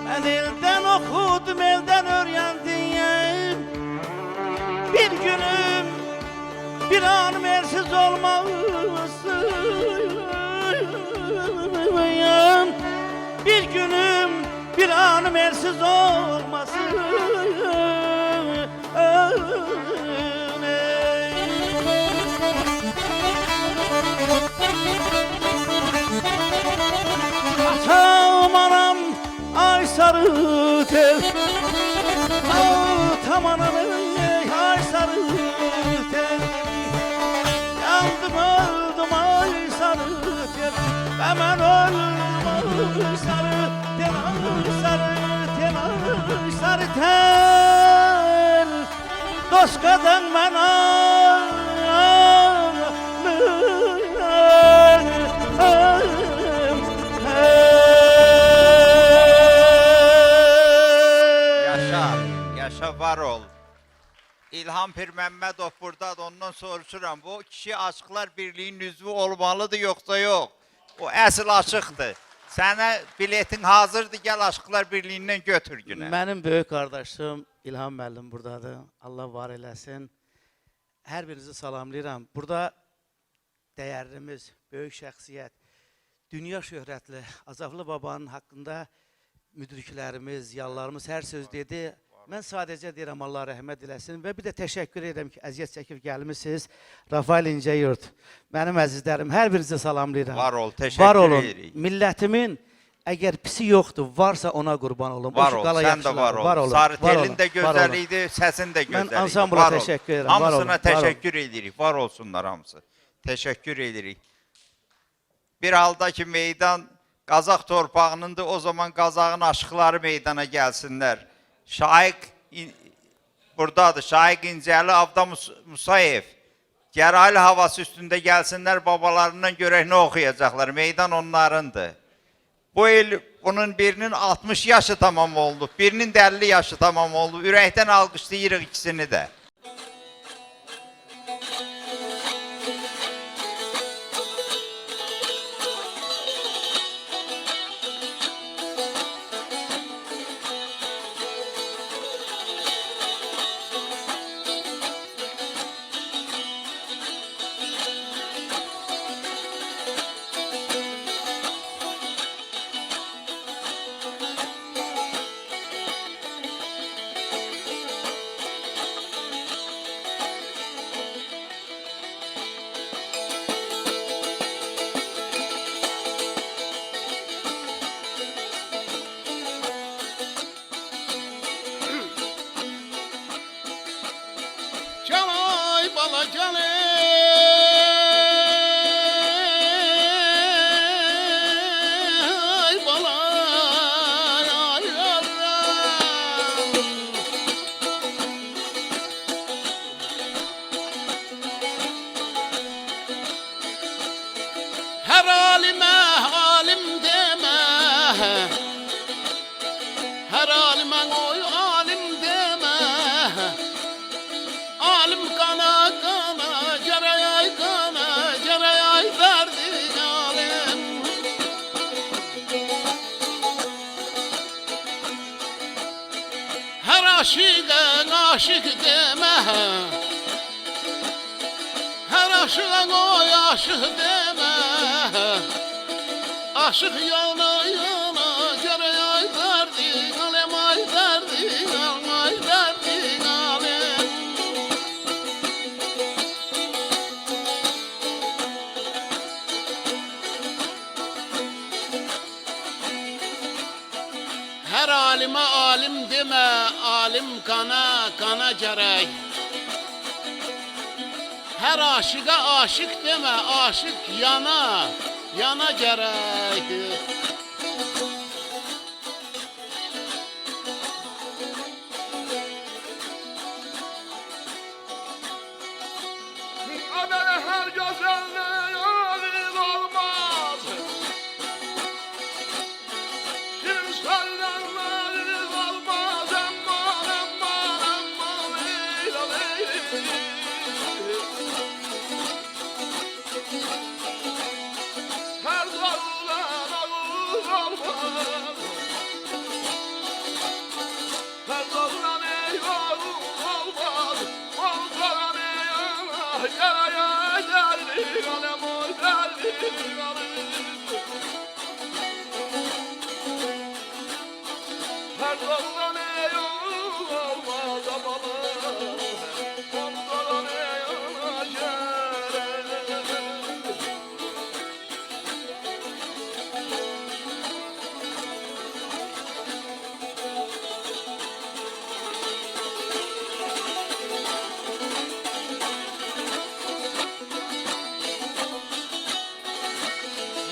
Ben elden okudum, elden öğrendim. Bir günüm, bir anım elsiz olmasın. Bir günüm, bir anım elsiz olmasın. Atam anam ay sarı tel, atam anam ay sarı tel. Yandım öldüm ay sarı tel, hemen öldüm ay sarı tel, ay sarı tel, ay sarı tel. Doskadan ben Yaşa var ol. İlham Pir Məmmədov buradadır, ondan soruşuram. Bu kişi Aşıqlar Birliği'nin üzvü olmalıdır yoksa yok? O əsl aşıqdır. Sənə biletin hazırdır, gel Aşıqlar Birliği'ndən götür günə. Benim büyük kardeşim İlham müəllim buradadır. Allah var eləsin. Hər birinizi salamlayıram. Burada değerlimiz, büyük şəxsiyyət, dünya şöhrətli Azaflı babanın haqqında müdriklərimiz, yallarımız hər söz dedi. Mən sadəcə deyirəm Allah rəhmət eləsin və bir də təşəkkür edirəm ki, əziyyət çəkib gəlmisiniz. Rafael İncəyurt, mənim əzizlərim, hər birinizi salamlayıram. Var ol, Var təşəkkür olun. edirik. Millətimin əgər pisi yoxdur, varsa ona qurban olun. Var O ol, qala sən də yaxşılar. var ol. Sarı var telin də var olun. gözəl idi, səsin də gözəl idi. Mən ansambla Var ol. təşəkkür edirəm, var olun, Hamısına var olun. təşəkkür edirik, var olsunlar hamısı. Təşəkkür edirik. Bir halda ki meydan Qazaq torpağınındır, o zaman Qazağın aşıqları meydana gəlsinlər. Şaiq buradadır, Şaiq İncəli, Avda Musayev. Gəraylı havası üstündə gəlsinlər, babalarından görək nə oxuyacaqlar, meydan onlarındır. Bu il bunun birinin 60 yaşı tamam oldu, birinin də 50 yaşı tamam oldu. Ürəkdən alqışlayırıq ikisini də. Her alime alim deme, her alime oy alim deme. Alim kana kana, cereyay kana, cereyay verdin alim. Her aşığa aşık deme, her aşığa oy aşık deme. Aşık yana yana, cereyay verdin alim, ay verdin alim, ay verdin alim. Her alime alim deme, alim kana, kana gerek. Her aşığa aşık deme, aşık yana, yana gerek. Amele her güzelle yalnız olmaz. Kim söylenmez olmaz, aman aman aman leyla leyla. Her dağılan ağır olmaz, her dağılan eyvah olmaz. Olmadan eyvah, yaraya derdi alem o derdi alem. Her dağılan eyvah olmaz amanım, ondan eyvah gerek.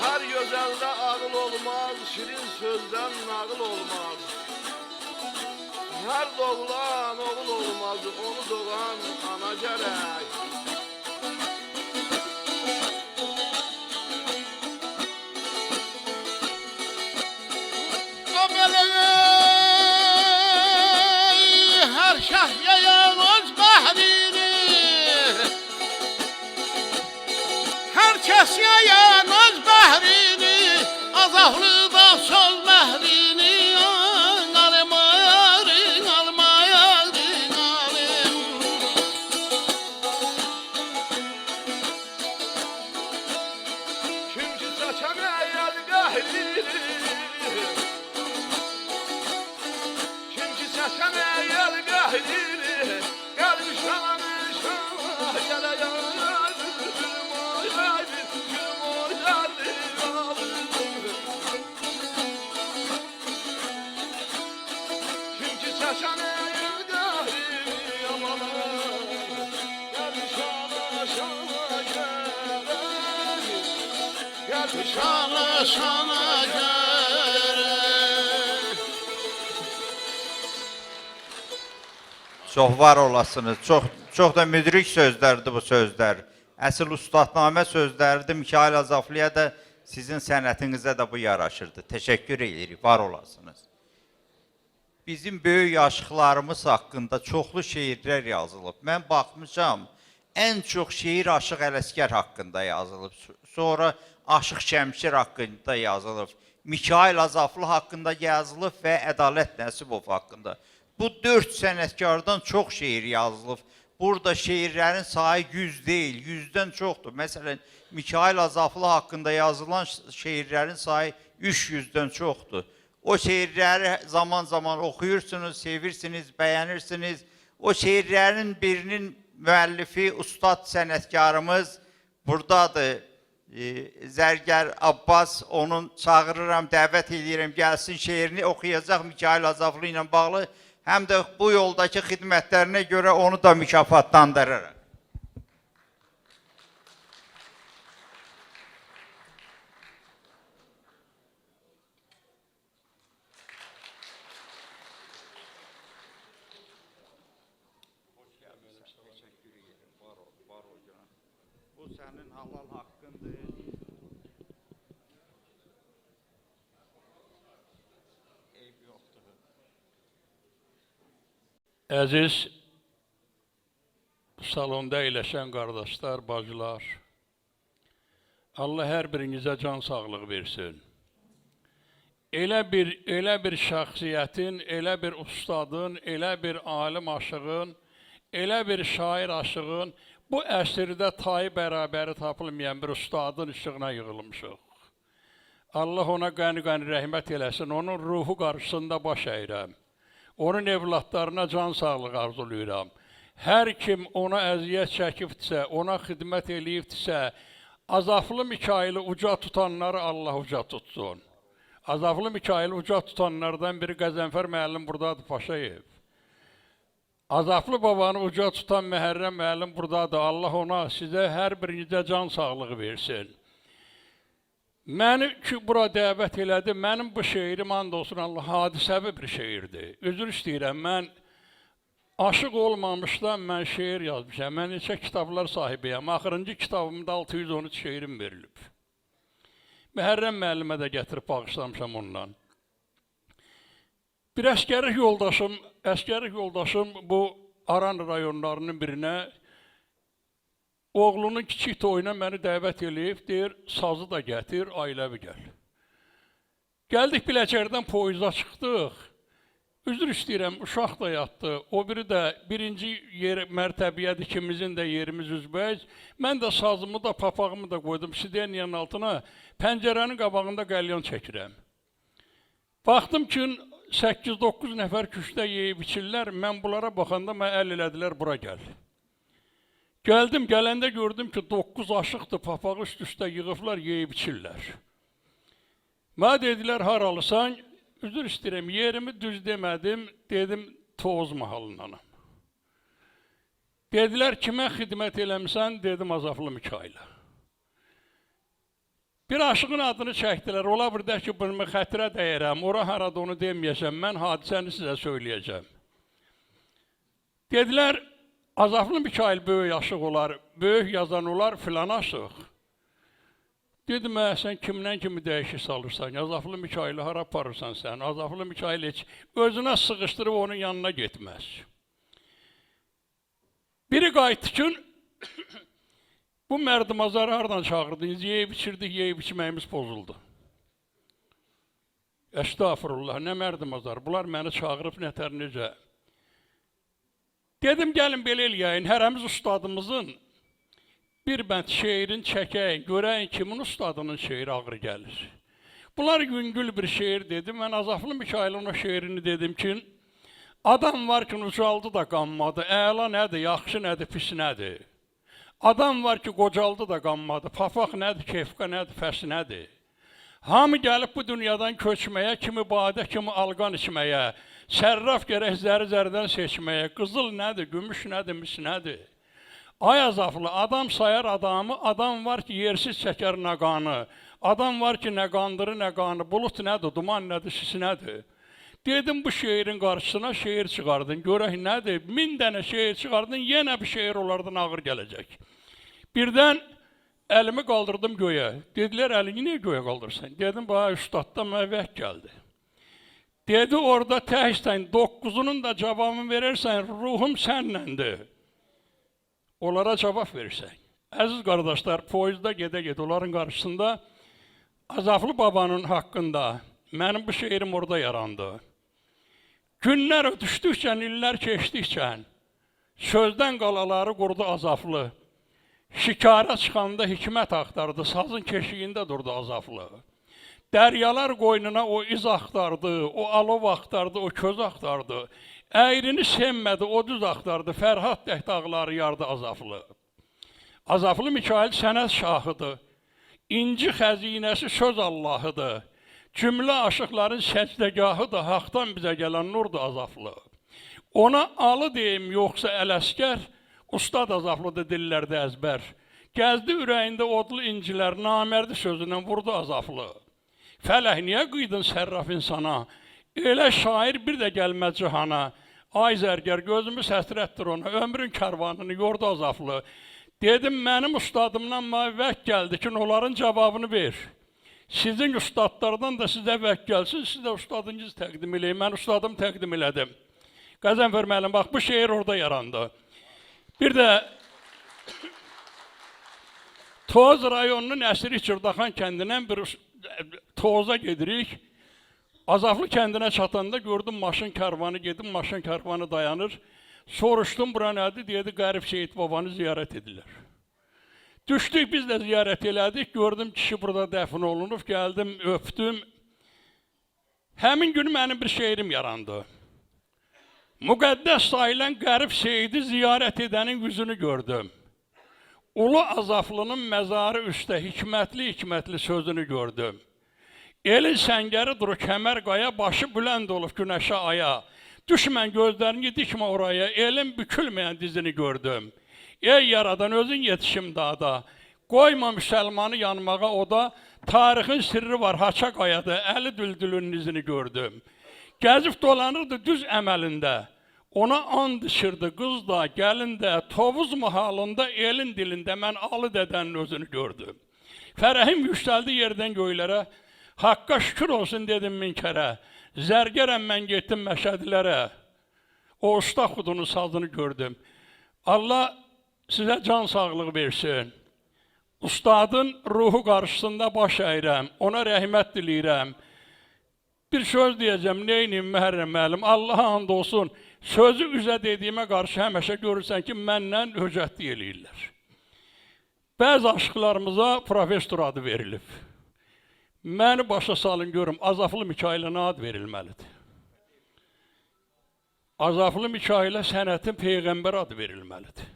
Her gözelde ağıl olmaz, şirin sözden nağıl olmaz. Her doğulan oğul olmaz, onu doğan ana gerek. Ameley her şah yayan öz bahrini, herkes yayan öz bahrini, azahlı da söz mehrini. Alim ayarın, alim ayarın, alim. Çünkü saçan eğer gahrini, çünkü saçan eğer gahrini, gelmiş ananı şana, gele yardım, oy yardım, oy yardım, çünkü saçan eğer gahrini, amanım, gelmiş ana şana gerek, gelmiş ana şana gerek. Çox var olasınız. Çox da müdrik sözlərdir bu sözlər. Əsl ustadnamə sözləridir. Mikail Azaflıya da sizin sənətinizə də bu yaraşırdı. Təşəkkür edirik. Var olasınız. Bizim böyük aşıqlarımız haqqında çoxlu şeirlər yazılıb. Mən baxmışam, ən çox şeir Aşıq Ələsgər haqqında yazılıb. Sonra Aşıq Şəmşir haqqında yazılıb. Mikail Azaflı haqqında yazılıb və Ədalət Nəsibov haqqında. Bu 4 sənətkardan çox şeir yazılıb. Burada şeirlərin sayı 100 deyil, 100-dən çoxdur. Məsələn, Mikail Azaflı haqqında yazılan şeirlərin sayı 300-dən çoxdur. O şeirləri zaman zaman oxuyursunuz, sevirsiniz, bəyənirsiniz. O şeirlərin birinin müəllifi, ustad sənətkarımız buradadır. Zərgər Abbas, onun çağırıram, dəvət edirəm, gəlsin şeirini oxuyacaq Mikail Azaflı ilə bağlı. Həm də bu yoldakı xidmətlərinə görə onu da mükafatlandırırıq. Bu sənin halal haqqındır. Əziz salonda əyləşən qardaşlar, bacılar, Allah hər birinizə can sağlığı versin. Elə bir şəxsiyyətin, elə bir ustadın, elə bir alim aşığın, elə bir şair aşığın, bu əsrdə tayı bərabəri tapılmayan bir ustadın işığına yığılmışıq. Allah ona qəni-qəni rəhmət eləsin, onun ruhu qarşısında baş əyirəm. Onun evlatlarına can sağlığı arzulayıram. Hər kim ona əziyyət çəkibdirsə, ona xidmət eləyibdirsə, Azaflı Mikaili uca tutanları Allah uca tutsun. Azaflı Mikaili uca tutanlardan biri Qəzənfər müəllim buradadır, Paşayev. Azaflı babanı uca tutan Məhərrəm müəllim buradadır. Allah ona, sizə hər birinizə can sağlığı versin. Məni ki, bura dəvət elədi, mənim bu şeirim and olsun Allah hadisəvi bir şeirdir. Üzr istəyirəm, mən aşıq olmamışdan mən şeir yazmışam. Mən neçə kitablar sahibiyəm. Axırıncı kitabımda 613 şeirim verilib. Məhərrəm müəllimə də gətirib bağışlamışam ondan. Bir əskərlik yoldaşım bu Aran rayonlarının birinə oğlunun kiçik toyuna məni dəvət eləyib, deyir, sazı da gətir, ailəvi gəl. Gəldik Biləcərdən poyuza çıxdıq. Üzr istəyirəm, uşaq da yatdı. O biri də birinci mərtəbiyyədir, ikimizin də yerimiz üzbəyiz. Mən də sazımı da, papağımı da qoydum sideniyanın altına. Pəncərənin qabağında qəlyan çəkirəm. Baxdım ki, 8-9 nəfər küşdə yeyib içirlər. Mən bunlara baxanda mən əl elədilər, bura gəl. Gəldim, gələndə gördüm ki, 9 aşıqdır, papağı üst-üstə yığıblar, yeyib içirlər. Mənə dedilər, haralısan? Üzr istəyirəm, yerimi düz demədim, dedim, Toğuz mahalındanam. Dedilər, kimə xidmət eləmişsən? Dedim, Azaflı Mikailə. Bir aşığın adını çəkdilər, ola bir ki, bunu xətirə dəyərəm, ora harada onu deməyəcəm, mən hadisəni sizə söyləyəcəm. Dedilər, Azaflı Mikail böyük aşıq olar, böyük yazan olar, filan aşıq. Dedim, sən kimdən kimi dəyişik salırsan, Azaflı Mikaili hara aparırsan sən, Azaflı Mikail heç özünə sıxışdırıb onun yanına getməz. Biri qayıtdı ki, bu mərdimazları haradan çağırdınız, yeyib içirdik, yeyib içməyimiz pozuldu. Əstağfurullah, nə mərdimazlar, bunlar məni çağırıb nətər necə. Dedim, gəlin belə eləyəyin, hərəmiz ustadımızın bir bənd şeirin çəkəyin, görəyin kimin ustadının şeiri ağır gəlir. Bunlar yüngül bir şeir dedim, mən Azaflı Mikailin o şeirini dedim ki, adam var ki, ucaldı da qanmadı, əla nədir, yaxşı nədir, pis nədir. Adam var ki, qocaldı da qanmadı, papaq nədir, kefqa nədir, fəs nədir. Hamı gəlib bu dünyadan köçməyə, kimi badə, kimi alqan içməyə, sərraf gərək zəri-zərdən seçməyə, qızıl nədir, gümüş nədir, mis nədir. Ay Azaflı, adam sayar adamı, adam var ki, yersiz çəkər nəqanı, adam var ki, nə qandırı, nə qanı, bulut nədir, duman nədir, sis nədir. Dedim, bu şeirin qarşısına şeir çıxardın, görək nədir, 1000 dənə şeir çıxardın, yenə bir şeir onlardan ağır gələcək. Birdən əlimi qaldırdım göyə, dedilər, əlini niyə göyə qaldırsan? Dedim, bana üstaddan mənə vəhk gəldi. Dedi, orada təhsən, 9'unun da cavabını verərsən, ruhum sənləndir. Onlara cavab verirsən. Əziz qardaşlar, poyuzda gedə-gedə onların qarşısında Azaflı babanın haqqında mənim bu şeirim orada yarandı. Günlər ötüşdükcə, illər keçdikcə sözdən qalaları qurdu Azaflı. Şikara çıxanda hikmət axtardı, sazın keşiyində durdu Azaflı. Dəryalar qoynuna o iz axtardı, o alov axtardı, o köz axtardı. Əyrini sevmədi, o düz axtardı, Fərhad tək dağları yardı Azaflı. Azaflı Mikail sənət şahıdır, inci xəzinəsi söz Allahıdır. Cümlə aşıqların səcdəgahıdır, haqdan bizə gələn nurdur Azaflı. Ona alı deyim, yoxsa Ələskər, ustad Azaflıdır dillərdə əzbər. Gəzdi ürəyində odlu incilər, namərdi sözündən vurdu Azaflı. Fələh, niyə qıydın sərraf insana? Elə şair bir də gəlməz cihana. Ay zərgər, gözümüz həsrətdir ona, ömrün kərvanını yordu Azaflı. Dedim, mənim ustadımdan vəq gəldi ki, onların cavabını ver. Sizin ustadlardan da sizə vəq gəlsin, siz də ustadınızı təqdim eləyin. Mən ustadımı təqdim elədim. Qəzənfər müəllim, bax bu şeir orada yarandı. Bir də Toz rayonunun Əsiri Çırdaxan kəndindən bir Toza gedirik. Azaflı kəndinə çatanda gördüm maşın karvanı, gedim maşın karvanı dayanır. Soruşdum bura nədir, dedi Qərib Seyid babanı ziyarət edirlər. Düşdük, biz də ziyarət elədik, gördüm kişi burada dəfn olunub, gəldim, öpdüm. Həmin gün mənim bir şeirim yarandı. Müqəddəs sayılən Qərib Seyidi ziyarət edənin yüzünü gördüm. Ulu Azaflının məzarı üstə hikmətli sözünü gördüm. Elin səngəri durur kəmər qaya, başı bülənd olub günəşə aya. Düşmən gözlərini dikmə oraya, elin bükülməyən dizini gördüm. Ey yaradan özün yetişim dağda, qoyma müsəlmanı yanmağa oda, tarixin sirri var haça qayada, əli düldülünün izini gördüm. Gəzib dolanırdı düz əməlində, ona and içirdi qız da, gəlin də, tovuz mahalında, elin dilində mən alı dədənin özünü gördüm. Fərəhim yüksəldi yerdən göylərə, Haqqa şükür olsun dedim min kərə, zərgərəm mən getdim məşədilərə, o usta xudunun sazını gördüm. Allah sizə can sağlığı versin. Ustadın ruhu qarşısında baş əyirəm, ona rəhmət diləyirəm. Bir söz deyəcəm, neyniyim Məhərrəm müəllim, Allaha and olsun, sözü üzə dediyimə qarşı həməşə görürsən ki, məndən höcətli eləyirlər. Bəzi aşıqlarımıza profesor adı verilib. Məni başa salın görüm, Azaflı Mikailə nə ad verilməlidir? Azaflı Mikailə sənətin Peyğəmbər adı verilməlidir.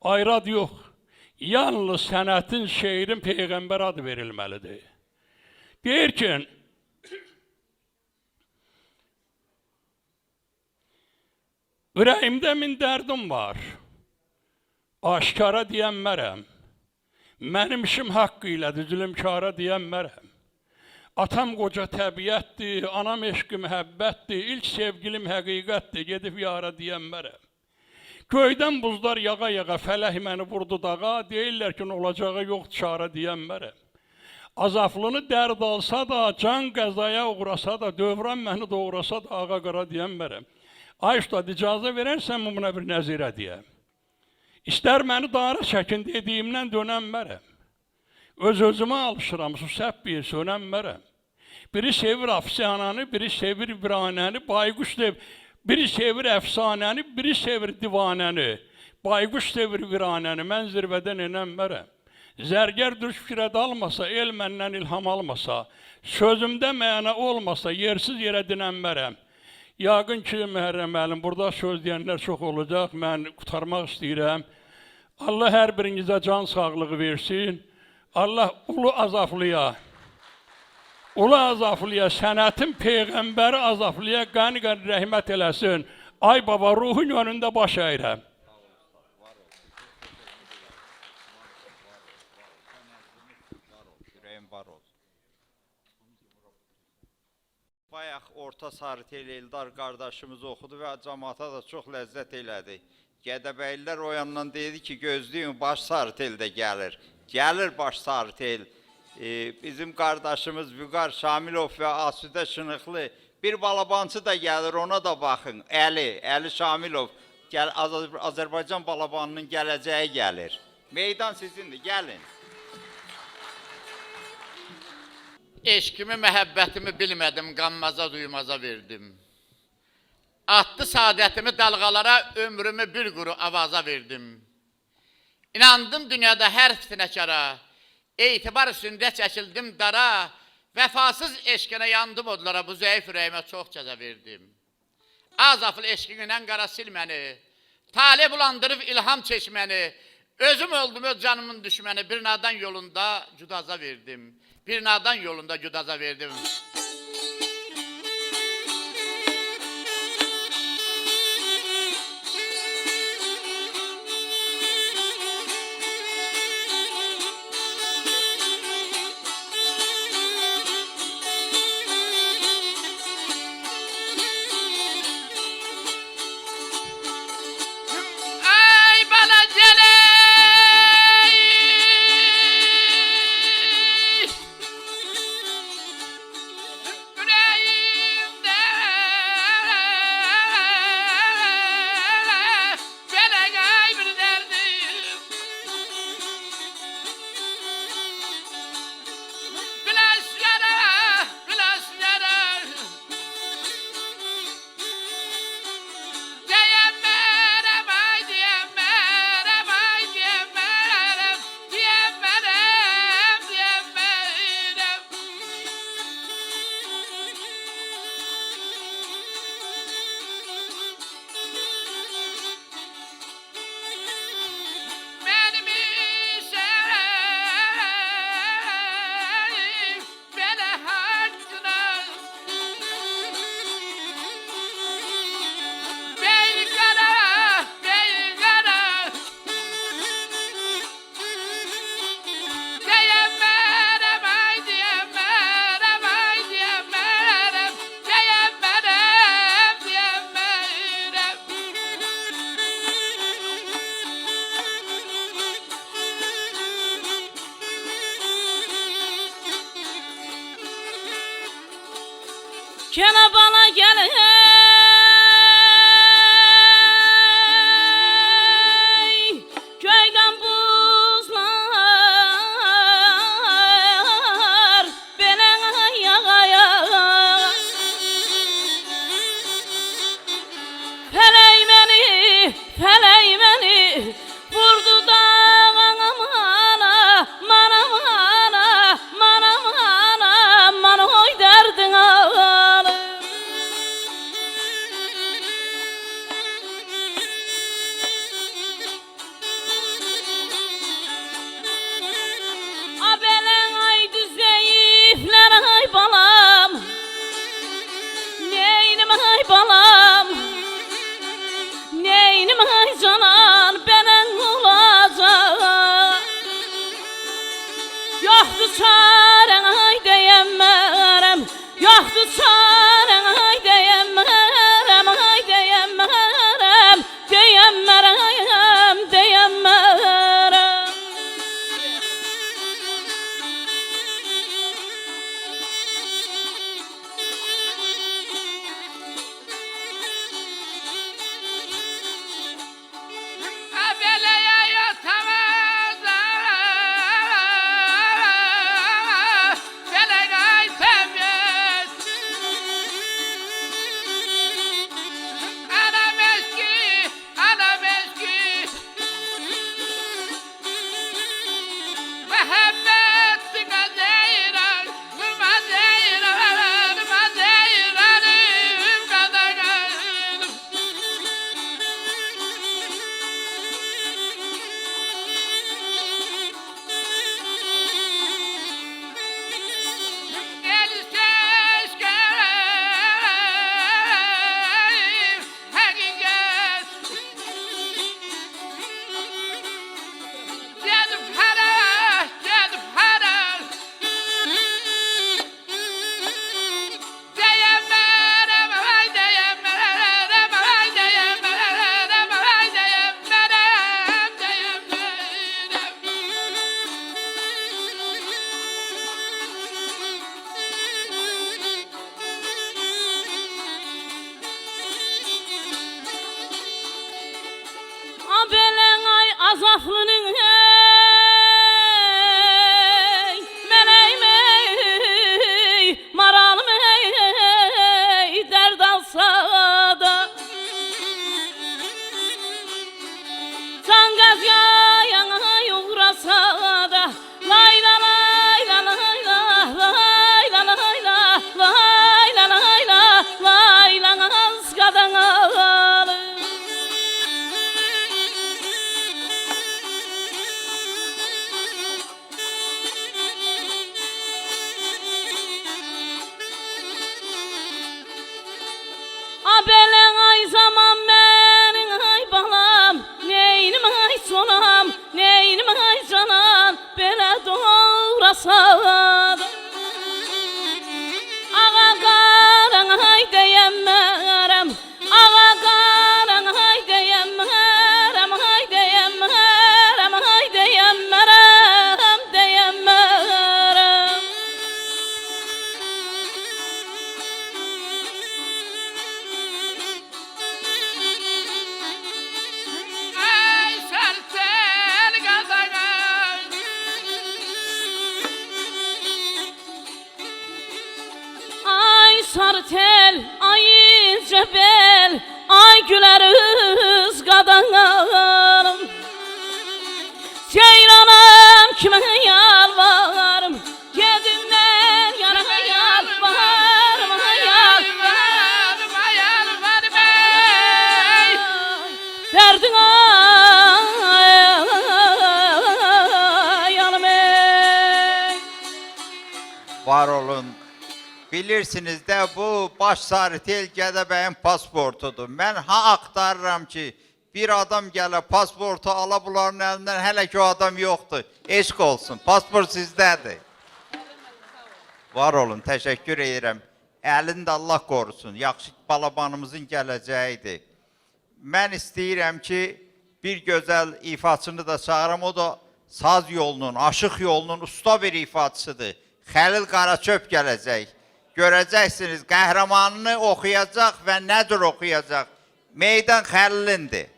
Ayrı ad yox, yalnız sənətin, şeirin Peyğəmbər adı verilməlidir. Deyir ki, ürəyimdə min dərdim var, aşkara deyənmərəm, mənim işim haqqı ilədir, zülümkara deyənmərəm. Atam qoca təbiətdir, anam eşqi məhəbbətdir, ilk sevgilim həqiqətdir, gedib yara deyənmərəm. Göydən buzlar yağa-yağa, fələh məni vurdu dağa, deyirlər ki, olacağı yoxdur çara deyənmərəm. Azaflını dərd alsa da, can qəzaya uğrasa da, dövran məni doğrasa da, ağa qara deyənmərəm. Ay ustad, icazə verərsən buna bir nəzirə deyəm. İstər məni dara çəkin dediyimdən dönənmərəm. Öz-özümə alışıram, susəb bir sönənmərəm. Biri sevir afsanəni, biri sevir viranəni, bayquş sevir. Biri sevir əfsanəni, biri sevir divanəni. Bayquş sevir viranəni, mən zirvədən enənmərəm. Zərgər düz fikrə dalmasa, el məndən ilham almasa, sözümdə məna olmasa, yersiz yerə dinənmərəm. Yaqın ki, Məhərrəm müəllim, burada söz deyənlər çox olacaq, mən qutarmaq istəyirəm. Allah hər birinizə can sağlığı versin. Allah Ulu Azaflıya, sənətin Peyğəmbəri Azaflıya qəni-qəni rəhmət eləsin. Ay baba, ruhun önündə baş əyirəm. Bayaq Orta Sarıtel Eldar qardaşımız oxudu və cəmaata da çox ləzzət elədi. Gədəbəylilər o yandan dedi ki, gözləyin, baş Sarıteldə gəlir. Gəlir baş Sarıtel. Bizim qardaşımız Vüqar Şamilov və Asudə Şınıqlı bir balabancı da gəlir, ona da baxın. Əli Şamilov, Azərbaycan balabanının gələcəyi gəlir. Meydan sizindir, gəlin. Eşkimi, məhəbbətimi bilmədim, qanmaza duymaza verdim. Atdı saadətimi dalğalara, ömrümü bir quru avaza verdim. İnandım dünyada hər fitnəkara, etibar üstündə çəkildim dara, vəfasız eşqinə yandım odlara, bu zəif ürəyimə çox cəza verdim. Azaflı eşqinlə qara silməni, talib bulandırıb ilham çeşməni, özüm oldum öz canımın düşməni, bir nadan yolunda cudaza verdim. Bir nadan yolunda cudaza verdim. Gene bana gel hey, köyden buzlar belene yağaya. Feley beni vurdu dağına mana, mana mana, mana mana, mana oy derdin ağanı. Abelen aydı zeyifler ay balam, neynim ay balam, neynim ay canan benen olacak. Yoktu çaren ay diyemem, yoktu çaren ay diyemem, ay diyemem, diyemem, diyemem. Abeleye yatamaz, beleye sevmez. Anam eski, anam eski. Muhabbet gazeyran, gazeyran, gazeyran, gazeyran. Abelen ay azaflının hey, meleğim hey, maralım hey, derd alsa da. Sangaz yayana uğrasa da, layla layla layla, layla layla, layla layla, layla az kadın ağlı. Abelen ay zaman benim ay balam, neynim ay sonam, neynim ay canan, bele doğrasan. Ağa qaran ay diyemem, ağa qaran ay diyemem, ay diyemem, ay diyemem, diyemem. Ay sertel gazagan, ay sartel, ay cebel, ay güleriz qadanlarım. Ceylanım kime yalvarım, gedimden yana yalvarım, yalvarım, yalvarım ey. Derdin ay yanım ey. Var olun. Bilirsiniz de bu baş sarıtel Gədəbəyin pasportudur. Mən ha aktarıram ki bir adam gələ pasportu ala bunların elinden, hələ ki o adam yoxdur. Eşq olsun. Pasport sizdədir. Var olun. Təşəkkür edirəm. Əlini də Allah qorusun. Yaxşı balabanımızın gələcəyidir. Mən istəyirəm ki bir gözəl ifaçını da çağıram. O da saz yolunun, aşıq yolunun usta bir ifaçısıdır. Xəlil Qaraçöp gələcək. görəcəksiniz, qəhrəmanını oxuyacaq və nədir oxuyacaq? Meydan Xəlilindir.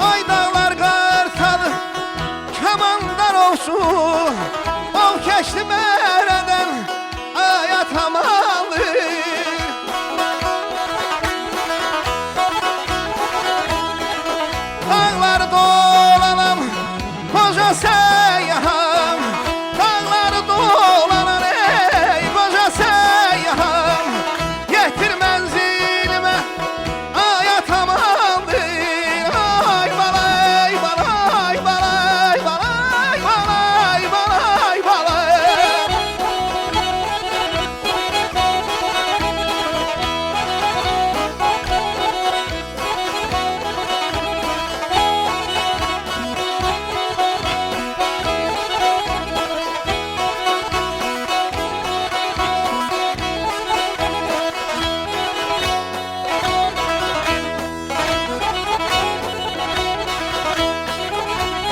Ay dağlar qartalı kamandar olsun, ol keçdi mərədən ayat hamalı. Dağlar dolanam, koca səyyaham, dağlar dolanan ey koca səyyaham, yetir mənzilimə ayat amandır. Ay balay balay balay balay balay balay balay.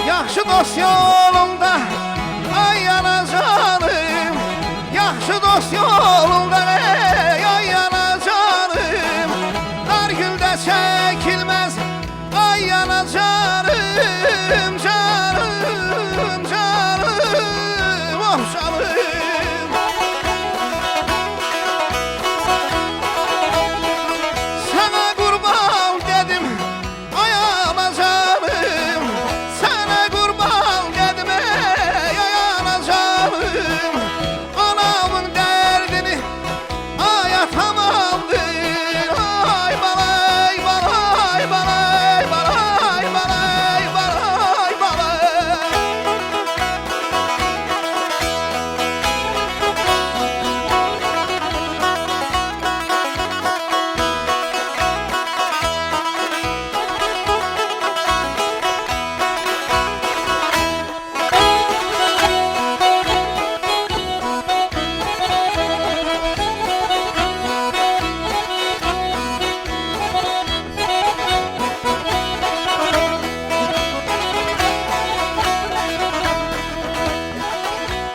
Yaxşı dost yolunda ay yana canım, yaxşı dost yolunda ey ay yana canım, dar güldə çəkilməz ay yana canım, canım, canım, oh canım. Sana kurban dedim ay ana canım, sana kurban dedim ey ay ana canım, anamın derdini ayatamamdır. Ay balay balay balay balay balay balay balay.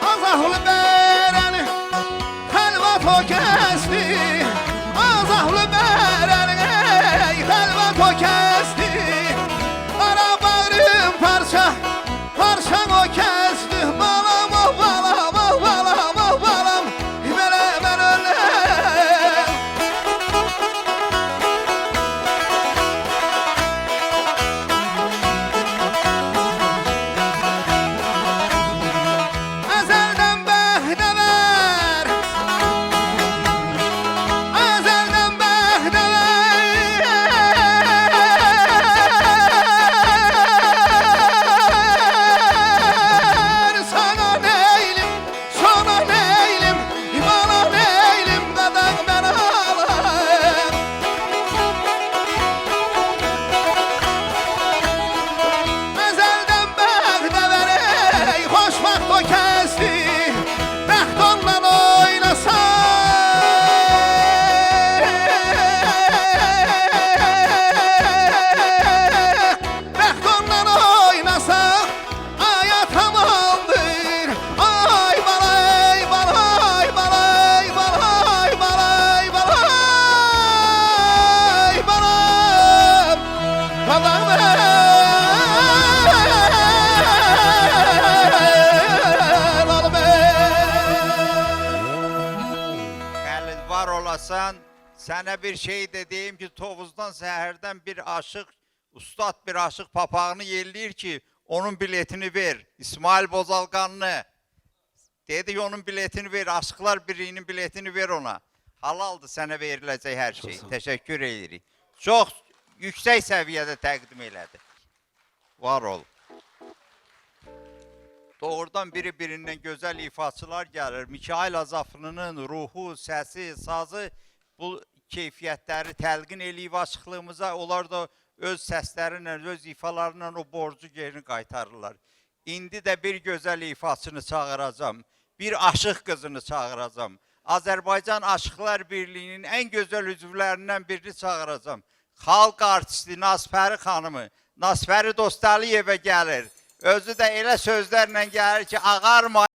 Azahlı berəni xəlvat o kəsdi, azahlı berəni ey xəlvat o kəsdi, ara bağrım parça parçan o kəsdi, balam o balam o balam o balam, belə mən öləm. Əzəldən bəhdəvər, əzəldən bəhdəvər, sana neylim, sana neylim, bana neylim, qadan mən alam. Əzəldən bəhdəvər ey xoşbəxt o kəsdi, bəxt ondan oynasa. Bəxt ondan oynasa ayat amandır. Ay balay balay balay balay balay balay balam balam Xəlil var olasan, sənə bir şey de deyim ki, Tovuzdan səhərdən bir aşıq, ustad bir aşıq papağını yelləyir ki, onun biletini ver. İsmail Bozalqanlı. Dedi ki, onun biletini ver, aşıqlar birinin biletini ver ona. Halaldır sənə veriləcək hər şey. Təşəkkür edirik. Çox yüksək səviyyədə təqdim elədi. Var ol. Doğrudan biri-birindən gözəl ifaçılar gəlir. Mikail Azaflının ruhu, səsi, sazı bu keyfiyyətləri təlqin eləyib açıqlığımıza. Onlar da öz səslərlə, öz ifalarla o borcu geri qaytarırlar. İndi də bir gözəl ifaçını çağıracam. Bir aşıq qızını çağıracam. Azərbaycan Aşıqlar Birliyinin ən gözəl üzvlərindən birini çağıracam. Xalq artisti Nasfəri xanımı, Nasfəri Dostaliyevə gəlir. Özü də elə sözlərlə gəlir ki, ağarma.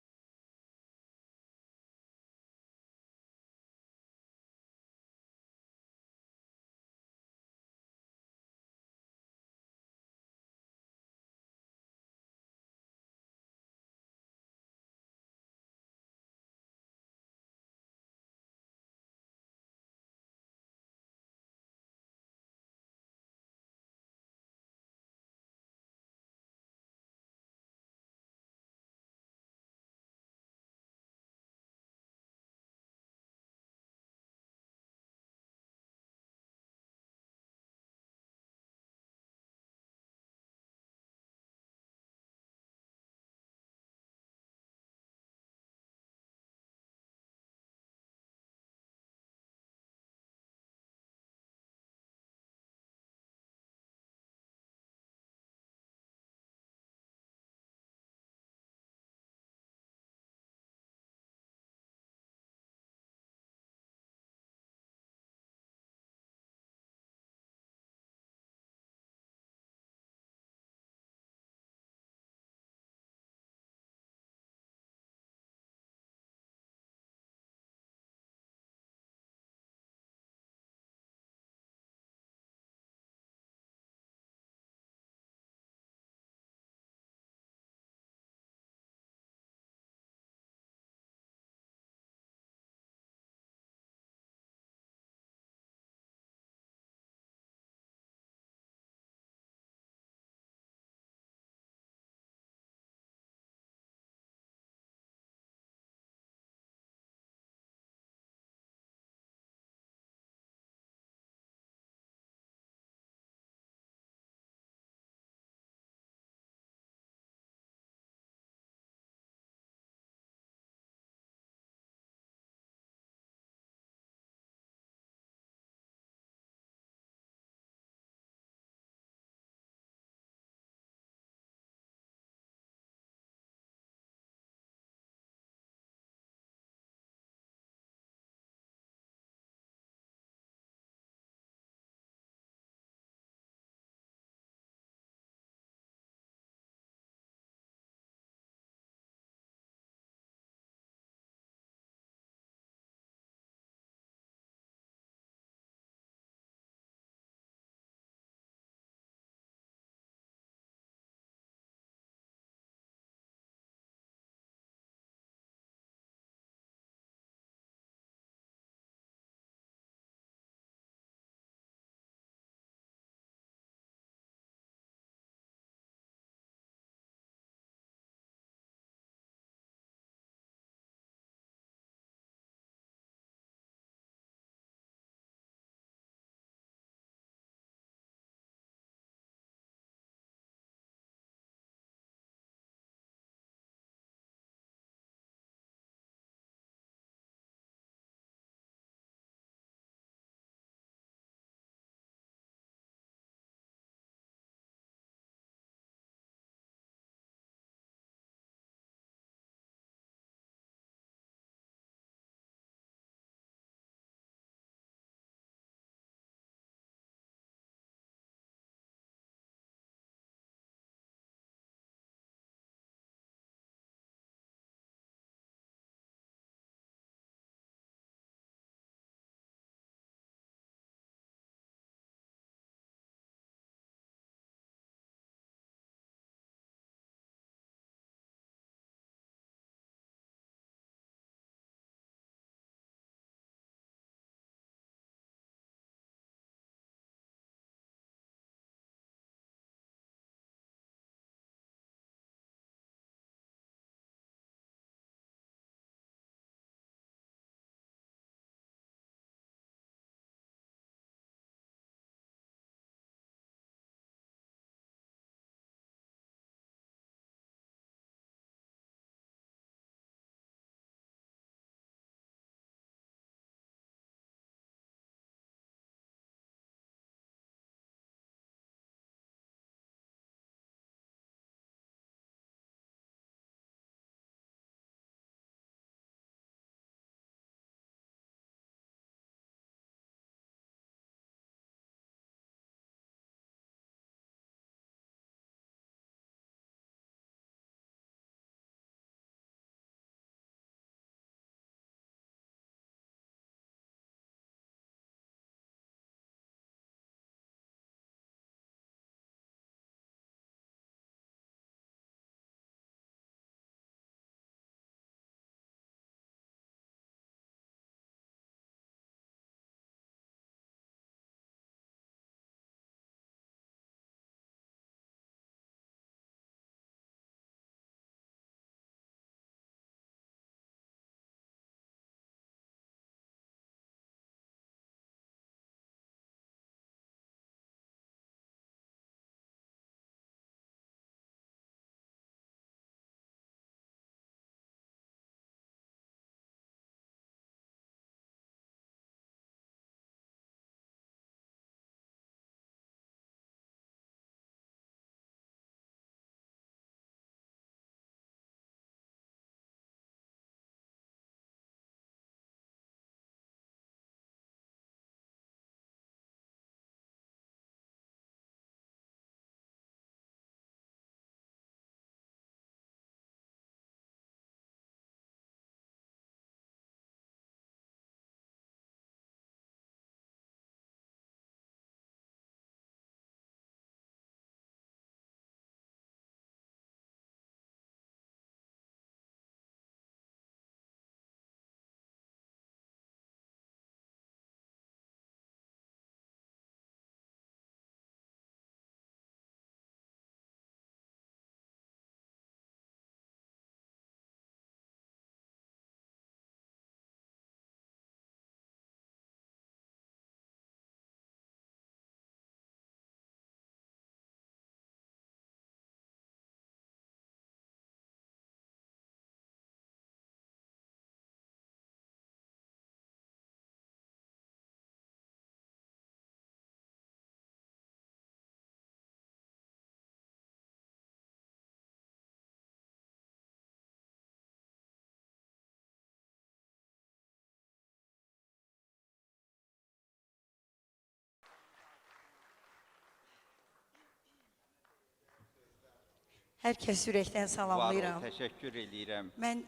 Hər kəs ürəkdən Var ol, salamlayıram. təşəkkür edirəm. Mən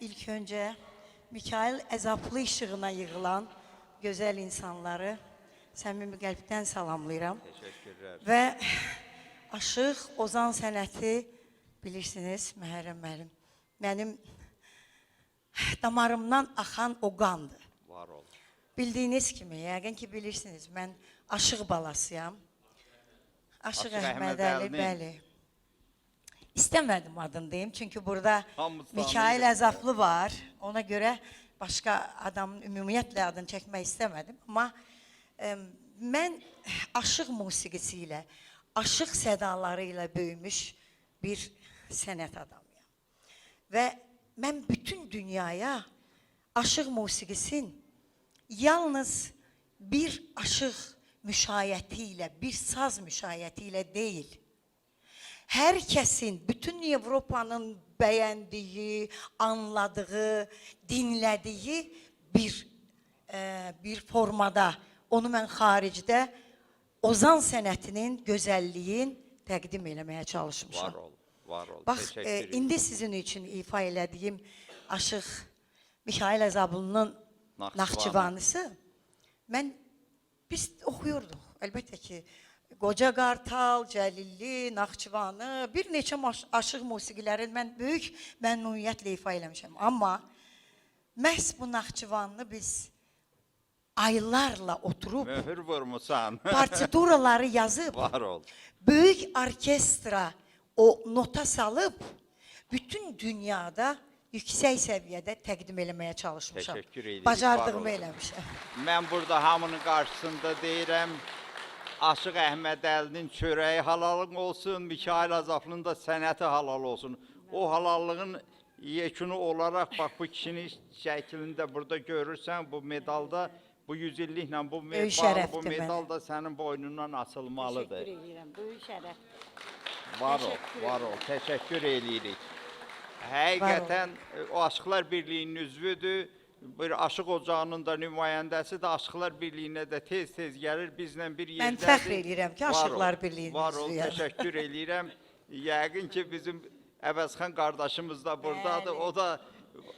ilk öncə Mikail Əzaplı işığına yığılan gözəl insanları səmimi qəlbdən salamlayıram. Təşəkkürlər. Və Aşıq Ozan sənəti bilirsiniz, Məhərrəm müəllim. Mənim damarımdan axan o qandır. Var ol. Bildiyiniz kimi, yəqin ki bilirsiniz, mən Aşıq balasıyam. Aşıq Əhmədəli, bəli. İstəmədim adını deyim, çünki burada Hamısı Mikail anlayır. Əzaflı var. Ona görə başqa adamın ümumiyyətlə adını çəkmək istəmədim. Amma mən aşıq musiqisi ilə, aşıq sədaları ilə böyümüş bir sənət adamıyam. Və mən bütün dünyaya aşıq musiqisin yalnız bir aşıq müşayiəti ilə, bir saz müşayiəti ilə deyil, hər kəsin, bütün Avropanın bəyəndiyi, anladığı, dinlədiyi bir formada, onu mən xaricdə Ozan sənətinin gözəlliyin təqdim eləməyə çalışmışam. Var ol, var ol. Bax, Təşəkkür edirəm. indi sizin üçün ifa elədiyim Aşıq Mikail Əzablı'nın Naxçıvanısı, biz oxuyurduq. Əlbəttə ki, Qoca Qartal, Cəlilli, Naxçıvanı, bir neçə aşıq musiqilərin mən böyük məmnuniyyətlə ifa eləmişəm. Amma məhz bu Naxçıvanını biz aylarla oturub, Möhür vurmusan. partituraları yazıb, Var ol. böyük orkestra o nota salıb, bütün dünyada yüksək səviyyədə təqdim eləməyə çalışmışam. Təşəkkür edirik, Bacardığımı var olun. eləmişəm. Mən burada hamının qarşısında deyirəm, Aşıq Əhmədəlinin çörəyi halalın olsun, Mikail Azaflının da sənəti halal olsun. O halallığın yekunu olaraq, bax bu kişinin şəklində burada görürsən, bu medalda, bu 100 illiklə bu medal da sənin boynundan asılmalıdır. Təşəkkür edirəm, böyük şərəf. Var ol, təşəkkür edirik. Həqiqətən o Aşıqlar Birliyinin üzvüdür. Bir Aşıq Ocağının da nümayəndəsi də Aşıqlar Birliyinə də tez-tez gəlir, bizlə bir yerdədir. Mən fəxr edirəm ki, Aşıqlar Birliyinin Var ol, üzvüyəm. təşəkkür edirəm. Yəqin ki, bizim Əvəzxan qardaşımız da buradadır. O da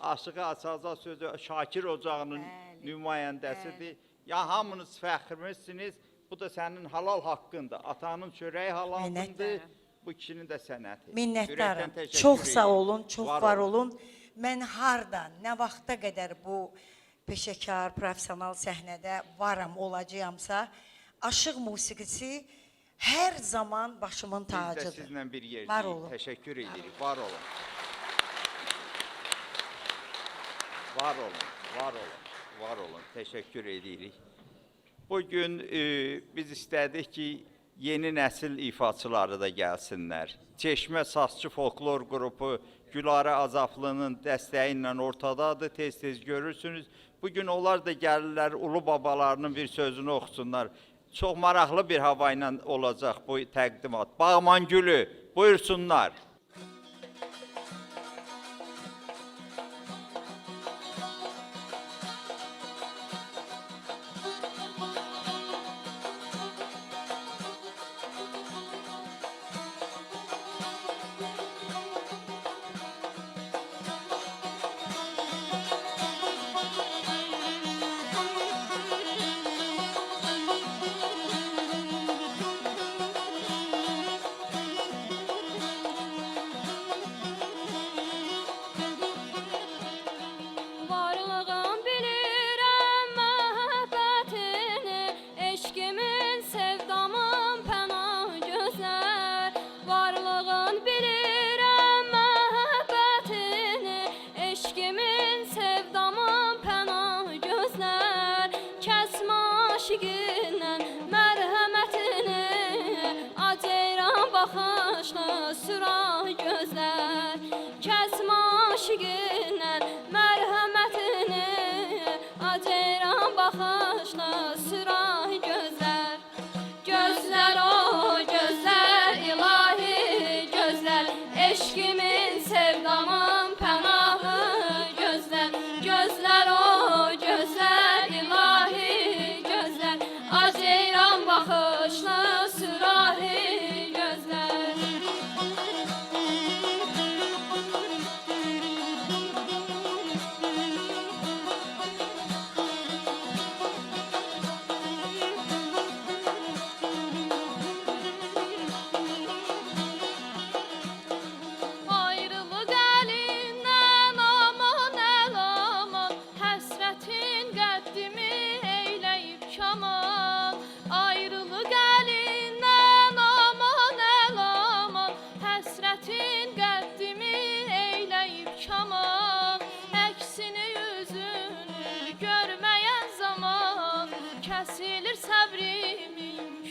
Aşığı Asaza sözü Şakir Ocağının nümayəndəsidir. Ya hamınız fəxrimizsiniz. Bu da sənin halal haqqındır. Atanın çörəyi halalındır. Bu kişinin də sənəti. Minnətdarım. Ürəkdən təşəkkür Çox sağ edirəm. olun, çox var olun. Mən harda, nə vaxta qədər bu peşəkar, profesional səhnədə varam, olacağamsa, aşıq musiqisi hər zaman başımın Biz də tacıdır. sizlə bir Var yerdəyik. olun. Təşəkkür edirik. Var olun. Var olun. Var olun. Var olun. Təşəkkür edirik. Bugün biz istədik ki, yeni nəsil ifaçıları da gəlsinlər. Çeşmə Sazçı Folklor qrupu Gülarə Azaflı'nın dəstəyi ilə ortadadır, tez-tez görürsünüz. Bugün onlar da gəlirlər, ulu babalarının bir sözünü oxusunlar. Çox maraqlı bir hava ilə olacaq bu təqdimat. Bağman Gülü, buyursunlar. Varlığın bilirəm məhəbbətini, eşkimin, sevdamın pənah gözlər. Varlığın bilirəm məhəbbətini, eşkimin, sevdamın pənah gözlər. Kəsmə aşiqindən mərhəmətini, aceyran baxışlı sürah gözlər. Kəsmə aşiqindən mərhəmətini, aceyran baxışlı sürah gözlər. Gözlər o gözlər, ilahi gözlər, eşkimin, sevdamın pənahı gözlər. Gözlər o gözlər, ilahi gözlər, aceyran baxışlı sürahi gözlər.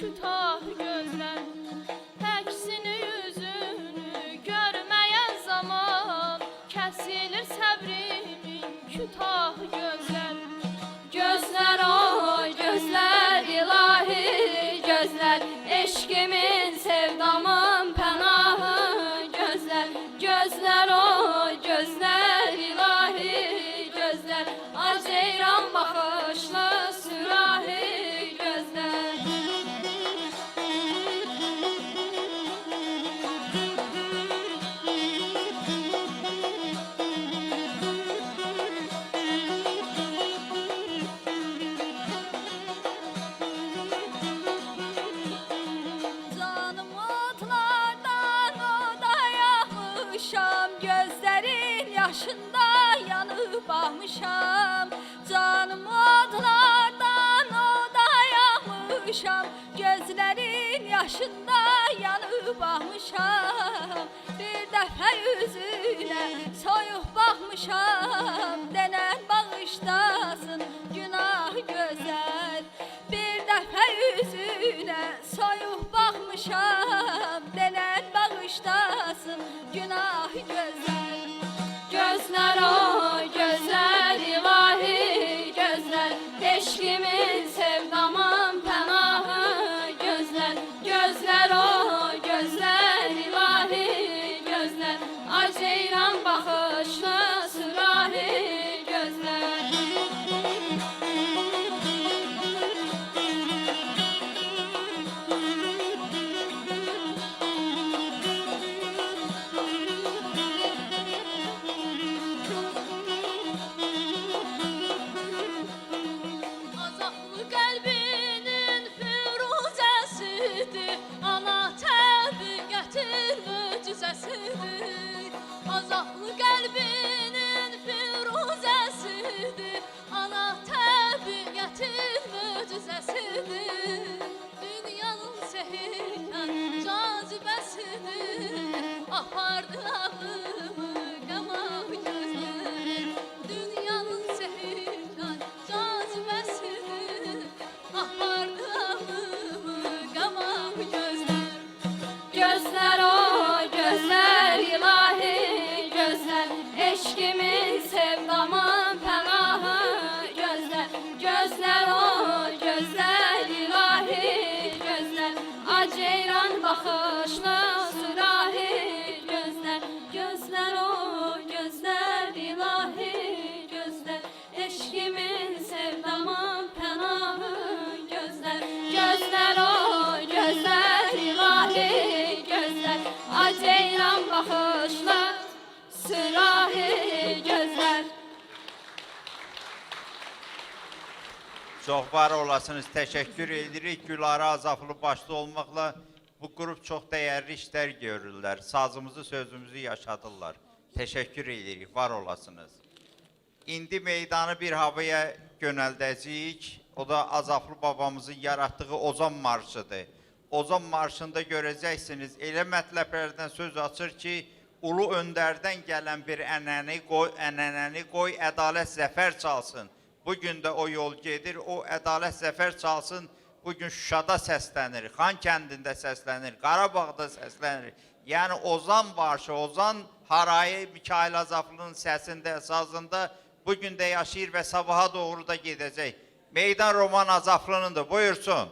kütah gözler. Əksini yüzünü görmeyen zaman kesilir səbrimin kütah gözler. Gözler o gözler ilahi gözler, eşkimin sevdamın pənahı gözler. Gözler o gözler ilahi gözler, aceyran bakışlı sürahi gözler. Canım otlardan odayamışam, gözlerin yaşında yanıp bağmışam. Canım otlardan odayamışam, gözlerin yaşında yanıp bağmışam. Bir dəfə yüzüne soyuq baxmışam, denən bağışlasın günah gözəl. Bir dəfə yüzüne soyuq baxmışam, denən bağışlasın günah gözəl. Gözler o gözler ilahi gözler, eşkimin sevdamın pənahı gözler. Gözler o gözler ilahi gözler, aceyran bakışlı sürahi gözler. Azaplı kalbinin firuzesidir, ana təbiətin möcüzəsidir. Azaplı kalbinin firuzesidir, ana təbiətin möcüzəsidir. Dünyanın sehirkən cazibəsidir, apardı ağlımı qama gözlər. Dünyanın sehirkən cazibəsidir, apardı ağlımı qama gözlər. Gözler o gözler ilahi gözler, eşkimin sevdamın pənahı gözler. Gözler o gözler ilahi gözler, aceyran bakışlı sürahi gözler. Gözler o gözler ilahi gözler, eşkimin sevdamın pənahı gözler. Gözler o gözler ilahi gözler, aceyran bakışlı sürahi gözler. Çox var olasınız, təşəkkür edirik. Gülarə Azaflı başda olmaqla bu qrup çox dəyərli işlər görürlər. Sazımızı, sözümüzü yaşadırlar. Təşəkkür edirik, var olasınız. İndi meydanı bir havaya yönəldəcəyik. O da Azaflı babamızın yaratdığı Ozan marşıdır. Ozan marşında görəcəksiniz, elə mətləblərdən söz açır ki, ulu öndərdən gələn bir ənənəni qoy, ədalət zəfər çalsın. Bugün də o yol gedir, o ədalət zəfər çalsın. Bugün Şuşada səslənir, Xan kəndində səslənir, Qarabağda səslənir. Yəni Ozan marşı, Ozan harayı Mikayıl Azaflı'nın səsində, sazında bugün də yaşayır və sabaha doğru da gedəcək. Meydan Roman Azaflı'nındır, buyursun.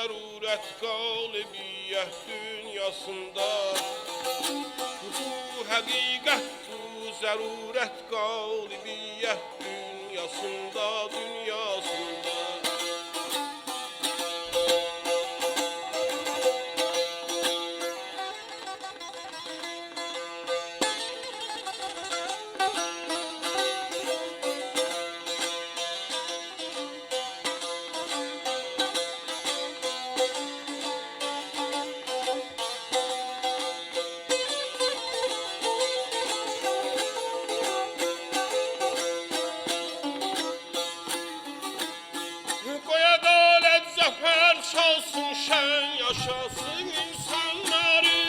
zərurət qalibiyyət dünyasında. Bu həqiqət, bu zərurət qalibiyyət dünyasında, dünyasında. Çalsın şen yaşasın insanları.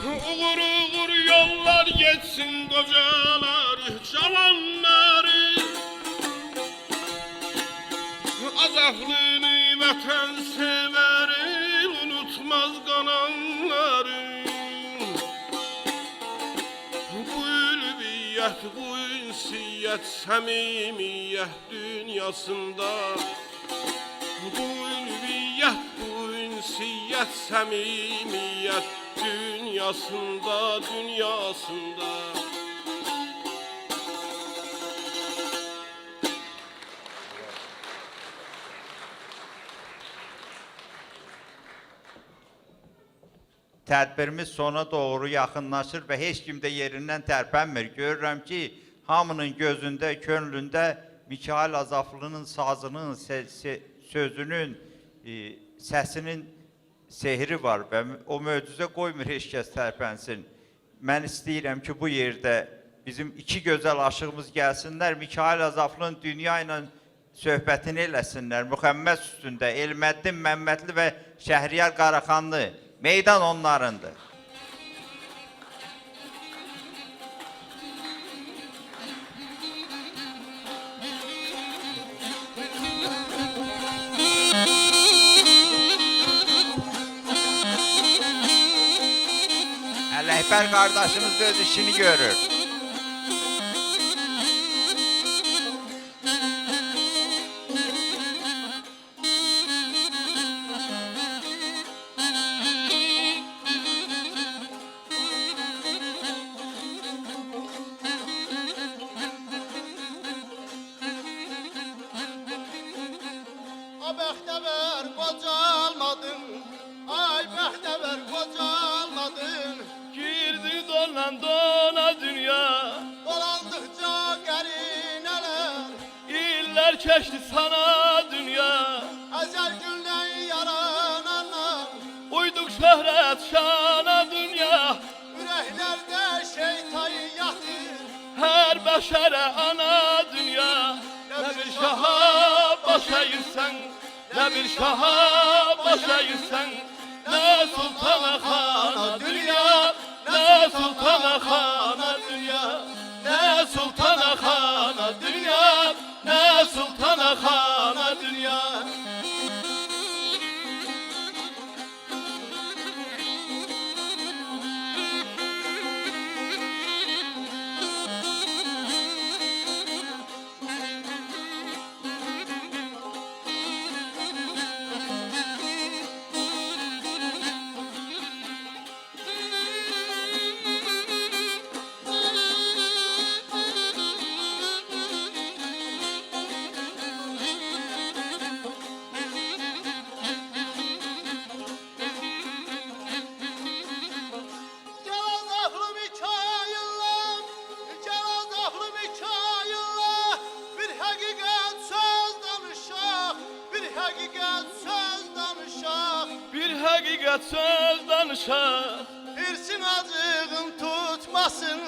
Uğur uğur yollar geçsin kocaları, cavanları. Azaflını vatan severin unutmaz kananları. Bu ülviyyət, bu ünsiyyət, səmimiyyət dünyasında. Bu ülviyyət, bu ünsiyyət, səmimiyyət dünyasında, dünyasında. Tədbirimiz sona doğru yaxınlaşır və heç kim də yerindən tərpənmir. Görürəm ki, hamının gözündə, könlündə Mikayıl Azaflının sazının, sözünün, səsinin sehri var və o möcüzə qoymur heç kəs tərpənsin. Mən istəyirəm ki, bu yerdə bizim iki gözəl aşığımız gəlsinlər, Mikayıl Azaflının dünya ilə söhbətini eləsinlər. Müxəmməd üstündə Elməddin Məmmədli və Şəhriyar Qaraxanlı. Meydan onlarındır. Rəhbər qardaşımız öz işini görür. Bəxtəvər qocalmadın, ay bəxtəvər qocalmadın. Girdi dolan dona dünya, Dolandıqca qərinələr, iller keçti sana dünya. əzəl gündən yarananlar, Uyduk şöhret şana dünya, ürəklərdə şeytan yatır. her beşere ana dünya. Ne bir şaha başa yürsen, ne bir şaha başa yürsen, ne sultana khana dünya, ne sultana khana dünya, ne sultana khana dünya, ne sultana khana dünya. Gəlazaqlı Mikayıllar, gəlazaqlı Mikayıllar, bir həqiqət söz danışaq, bir həqiqət söz danışaq. Bir hakikat söz danışaq, Hirsin acığın tutmasın,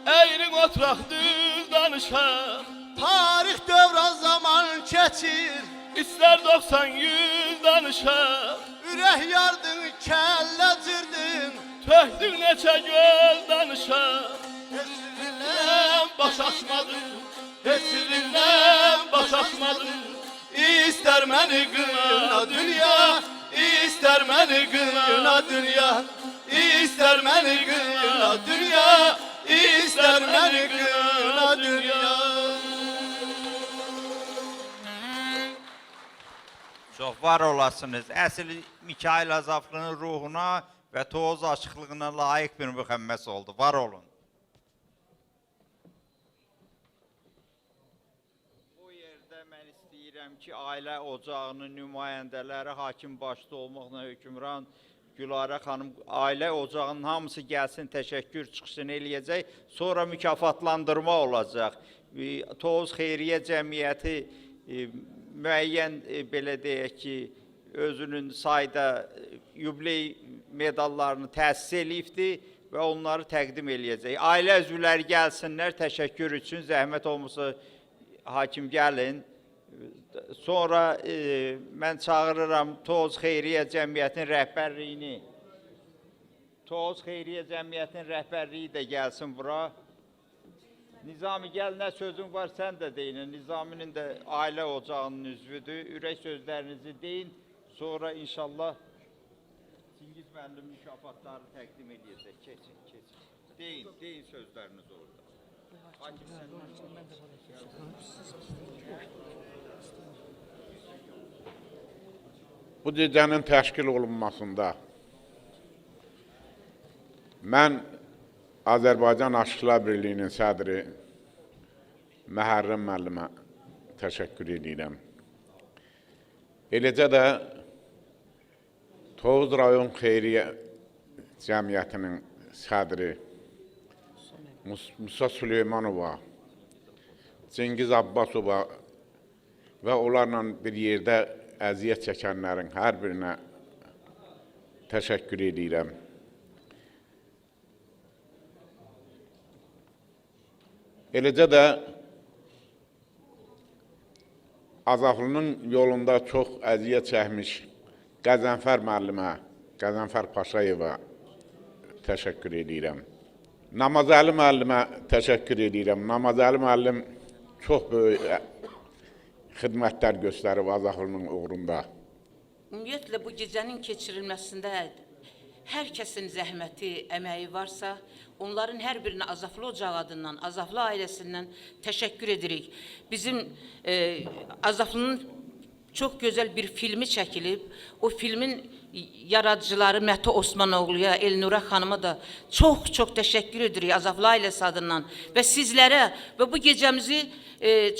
eğrin oturaq düz danışaq. tarix dövran zaman keçir. İster 90-100 danışaq, Ürək yardın, kəllə cirdin. töhdük neçə göz danışaq. Heç Mən baş açmadım, heç sizinlə baş açmadım. İster məni qına dünya, ister məni qına dünya, ister məni qına dünya, ister məni qına dünya. Çox var olasınız. Əsl Mikail Azaflının ruhuna və Tovuz aşıqlığına layiq bir müxəmməs oldu. Var olun. Bu yerdə mən istəyirəm ki, ailə ocağının nümayəndələri, hakim başda olmaqla hökümran Gülarə xanım, ailə ocağının hamısı gəlsin, təşəkkür çıxışını eləyəcək. Sonra mükafatlandırma olacaq. Tovuz Xeyriyyə Cəmiyyəti müəyyən, belə deyək ki, özünün sayda yubiley medallarını təsis eləyibdir və onları təqdim eləyəcək. Ailə üzvləri gəlsinlər, təşəkkür üçün, zəhmət olmasa hakim gəlin. Sonra mən çağırıram Tovuz Xeyriyyə Cəmiyyətinin rəhbərliyini. Tovuz Xeyriyyə Cəmiyyətinin rəhbərliyi də gəlsin bura. Nizami, gəl, nə sözün var, sən də deyin. Nizaminin də ailə ocağının üzvüdür. Ürək sözlərinizi deyin. Sonra inşallah Çingiz müəllim mükafatları təqdim edəcək. Keçin, keçin. Deyin sözləriniz orada. Hakim, sən Bu gecənin təşkil olunmasında mən Azərbaycan Aşıqlar Birliyinin sədri Məhərrəm müəllimə təşəkkür edirəm. Eləcə də Tovuz rayon Xeyriyyə Cəmiyyətinin sədri Musa Süleymanova, Çingiz Abbasova və onlarla bir yerdə əziyyət çəkənlərin hər birinə təşəkkür edirəm. Eləcə də Azaflının yolunda çox əziyyət çəkmiş Qəzənfər müəllimə, Qəzənfər Paşayeva təşəkkür edirəm. Namazəli müəllimə təşəkkür edirəm. Namazəli müəllim çox böyük xidmətlər göstərib Azaflının uğrunda. Ümumiyyətlə, bu gecənin keçirilməsində hər kəsin zəhməti, əməyi varsa, onların hər birinə Azaflı Ocağı adından, Azaflı ailəsindən təşəkkür edirik. Bizim Azaflının çox gözəl bir filmi çəkilib. O filmin yaradıcıları Məto Osmanoğluya, Elnura xanıma da çox təşəkkür edirik Azaflı ailəsi adından və sizlərə və bu gecəmizi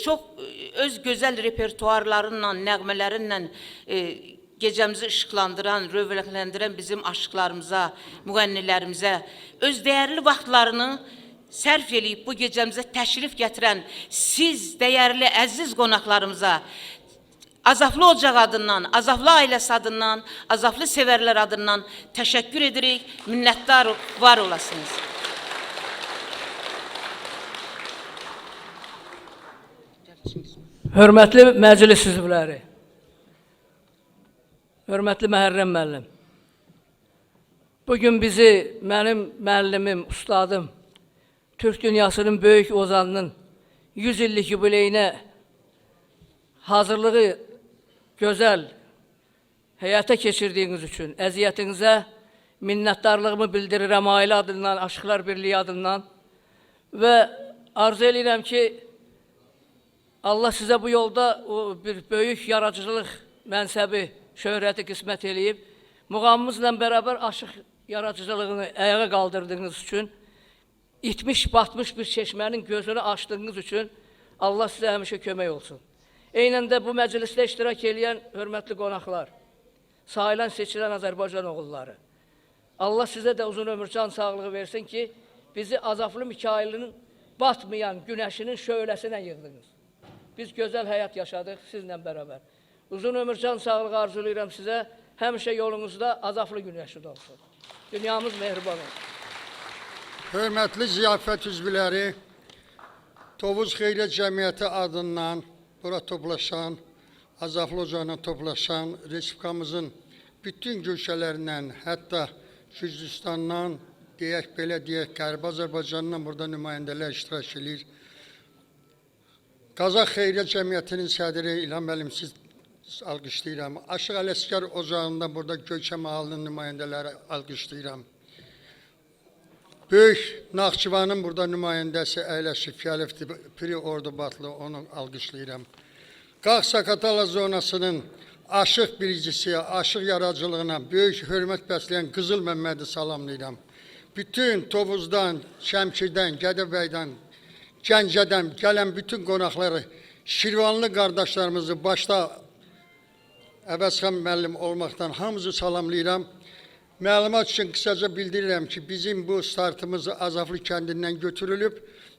çox öz gözəl repertuarlarınla, nəğmələrinlə gecəmizi işıqlandıran, rövlənləndirən bizim aşıqlarımıza, müğənnilərimizə, öz dəyərli vaxtlarını sərf eləyib bu gecəmizə təşrif gətirən siz dəyərli, əziz qonaqlarımıza Azaflı Ocaq adından, Azaflı ailəsi adından, Azaflı sevərlər adından təşəkkür edirik, minnətdar var olasınız. Hörmətli məclis üzvləri, hörmətli Məhərrəm müəllim, bugün bizi mənim müəllimim, ustadım, Türk dünyasının böyük ozanının 100 illik yubileyinə hazırlığı gözəl həyata keçirdiyiniz üçün əziyyətinizə minnətdarlığımı bildirirəm ailə adından, Aşıqlar Birliyi adından və arzu edirəm ki, Allah sizə bu yolda bir böyük yaradıcılıq mənsəbi, şöhrəti qismət eləyib, muğamımızla bərabər aşıq yaradıcılığını ayağa qaldırdığınız üçün, itmiş, batmış bir çeşmənin gözünü açdığınız üçün Allah sizə həmişə kömək olsun. Eynən də bu məclisdə iştirak edən hörmətli qonaqlar, sayılan seçilən Azərbaycan oğulları, Allah sizə də uzun ömür can sağlığı versin ki, bizi Azaflı Mikailinin batmayan günəşinin şöhləsinə yığdınız. Biz gözəl həyat yaşadıq sizlə bərabər. Uzun ömür can sağlığı arzulayıram sizə, həmişə yolunuzda Azaflı günəşi də olsun. Dünyamız mehriban olsun. Hörmətli ziyafət üzvləri, Tovuz Xeyriyyə Cəmiyyəti adından bura toplaşan, Azaflı Ocağına toplaşan Respublikamızın bütün güşələrindən, hətta Gürcüstandan, belə deyək, Qərbi Azərbaycandan burada nümayəndələr iştirak edir. Qazax Xeyriyyə Cəmiyyətinin sədri İlham müəllim, siz alqışlayıram. Aşıq Ələsgər Ocağında burada Göyçə Mahalının nümayəndələri alqışlayıram. Böyük Naxçıvanın burada nümayəndəsi əyləşib gəlibdir, Piri Ordubatlı, onu alqışlayıram. Qax-Sakatala zonasının aşıq bilicisi, aşıq yaradıcılığına böyük hörmət bəsləyən Qızıl Məmmədi salamlayıram. Bütün Tovuzdan, Şəmkirdən, Gədəbəydən, Gəncədən gələn bütün qonaqları, Şirvanlı qardaşlarımızı başda Əvəzxan müəllim olmaqdan hamımızı salamlayıram. Məlumat üçün qısaca bildirirəm ki, bizim bu startımız Azaflı kəndindən götürülüb.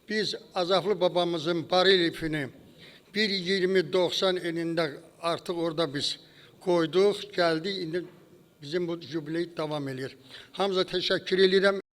Biz Azaflı babamızın barelifini 1.20.90 enində artıq orada biz koyduq, gəldi. İndi bizim bu jubileyi davam edir. Hamıza təşəkkür edirəm.